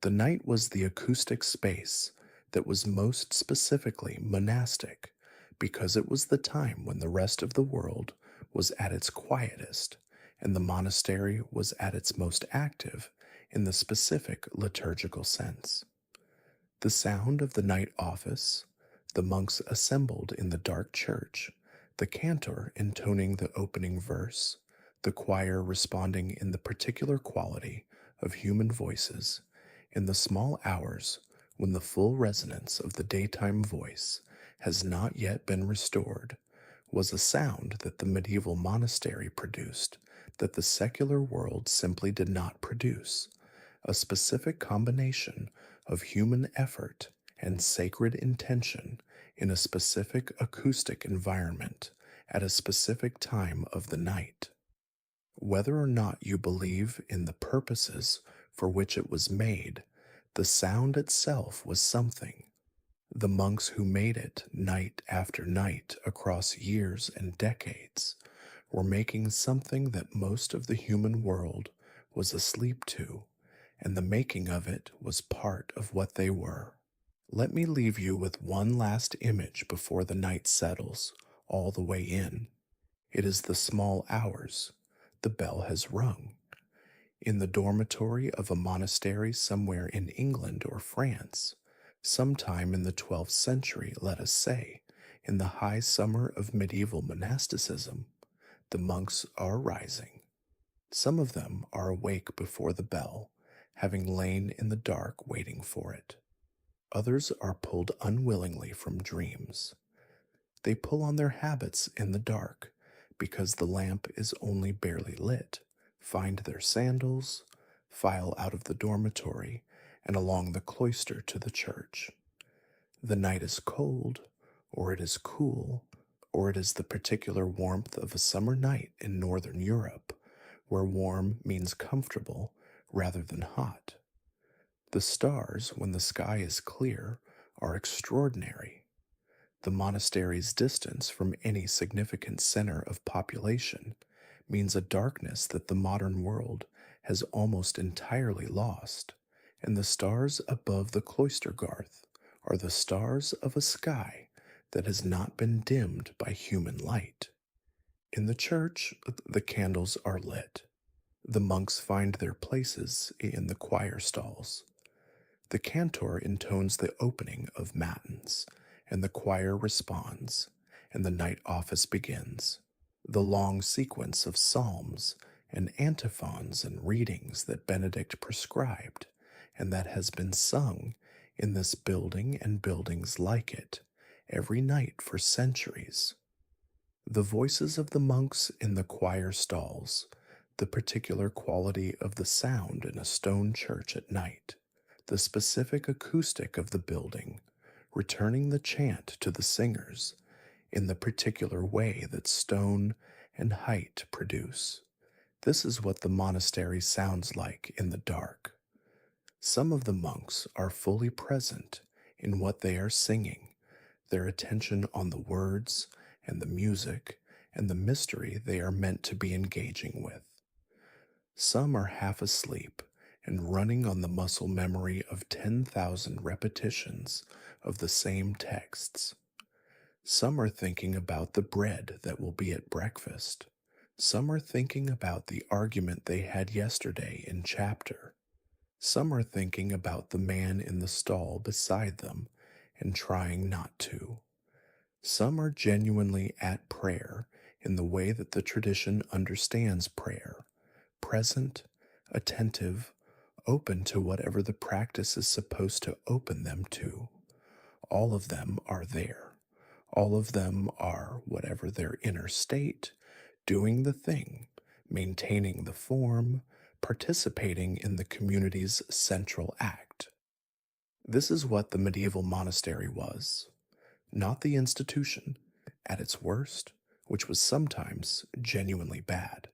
Speaker 1: The night was the acoustic space that was most specifically monastic because it was the time when the rest of the world was at its quietest and the monastery was at its most active in the specific liturgical sense. The sound of the night office, the monks assembled in the dark church, the cantor intoning the opening verse, the choir responding in the particular quality of human voices, in the small hours when the full resonance of the daytime voice has not yet been restored, was a sound that the medieval monastery produced that the secular world simply did not produce, a specific combination of human effort and sacred intention in a specific acoustic environment at a specific time of the night. Whether or not you believe in the purposes for which it was made, the sound itself was something. The monks who made it night after night across years and decades were making something that most of the human world was asleep to, and the making of it was part of what they were. Let me leave you with one last image before the night settles all the way in. It is the small hours. The bell has rung. In the dormitory of a monastery somewhere in England or France, sometime in the 12th century, let us say, in the high summer of medieval monasticism, the monks are rising. Some of them are awake before the bell, having lain in the dark waiting for it. Others are pulled unwillingly from dreams. They pull on their habits in the dark because the lamp is only barely lit, find their sandals, file out of the dormitory, and along the cloister to the church. The night is cold, or it is cool, or it is the particular warmth of a summer night in northern Europe, where warm means comfortable rather than hot. The stars, when the sky is clear, are extraordinary. The monastery's distance from any significant center of population means a darkness that the modern world has almost entirely lost, and the stars above the cloister garth are the stars of a sky that has not been dimmed by human light. In the church, the candles are lit. The monks find their places in the choir stalls. The cantor intones the opening of matins, and the choir responds, and the night office begins. The long sequence of psalms and antiphons and readings that Benedict prescribed, and that has been sung in this building and buildings like it every night for centuries. The voices of the monks in the choir stalls, the particular quality of the sound in a stone church at night, the specific acoustic of the building, returning the chant to the singers in the particular way that stone and height produce. This is what the monastery sounds like in the dark. Some of the monks are fully present in what they are singing, their attention on the words and the music and the mystery they are meant to be engaging with. Some are half asleep and running on the muscle memory of 10,000 repetitions of the same texts. Some are thinking about the bread that will be at breakfast. Some are thinking about the argument they had yesterday in chapter. Some are thinking about the man in the stall beside them and trying not to. Some are genuinely at prayer in the way that the tradition understands prayer, present, attentive, open to whatever the practice is supposed to open them to. All of them are there. All of them are, whatever their inner state, doing the thing, maintaining the form, participating in the community's central act. This is what the medieval monastery was, not the institution, at its worst, which was sometimes genuinely bad,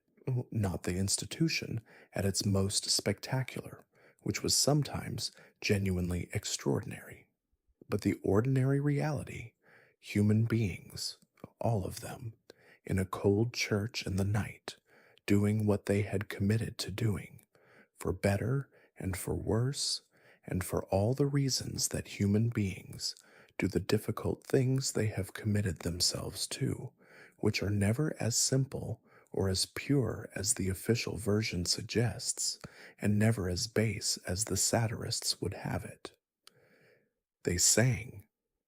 Speaker 1: not the institution at its most spectacular, which was sometimes genuinely extraordinary, but the ordinary reality, human beings, all of them, in a cold church in the night, doing what they had committed to doing, for better and for worse, and for all the reasons that human beings do the difficult things they have committed themselves to, which are never as simple or as pure as the official version suggests, and never as base as the satirists would have it. They sang.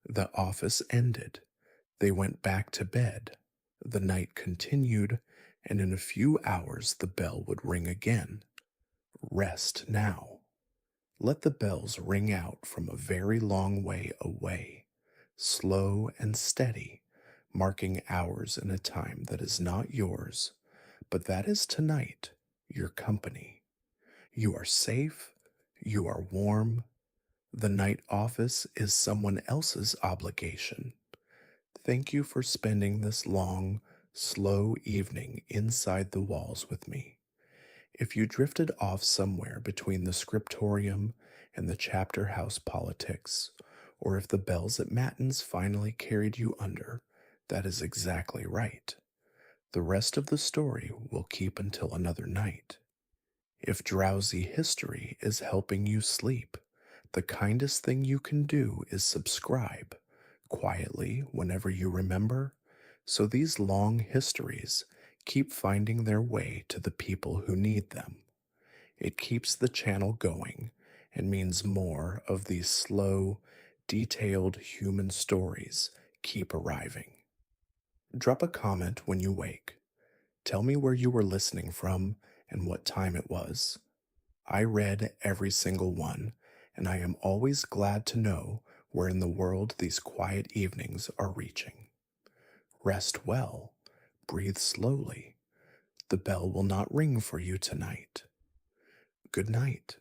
Speaker 1: The office ended. They went back to bed. The night continued, and in a few hours the bell would ring again. Rest now. Let the bells ring out from a very long way away, slow and steady, marking hours in a time that is not yours, but that is tonight, your company. You are safe, you are warm. The night office is someone else's obligation. Thank you for spending this long, slow evening inside the walls with me. If you drifted off somewhere between the scriptorium and the chapter house politics, or if the bells at matins finally carried you under, that is exactly right. The rest of the story will keep until another night. If drowsy history is helping you sleep, the kindest thing you can do is subscribe, quietly whenever you remember, so these long histories keep finding their way to the people who need them. It keeps the channel going and means more of these slow, detailed human stories keep arriving. Drop a comment when you wake. Tell me where you were listening from and what time it was. I read every single one, and I am always glad to know where in the world these quiet evenings are reaching. Rest well, breathe slowly. The bell will not ring for you tonight. Good night,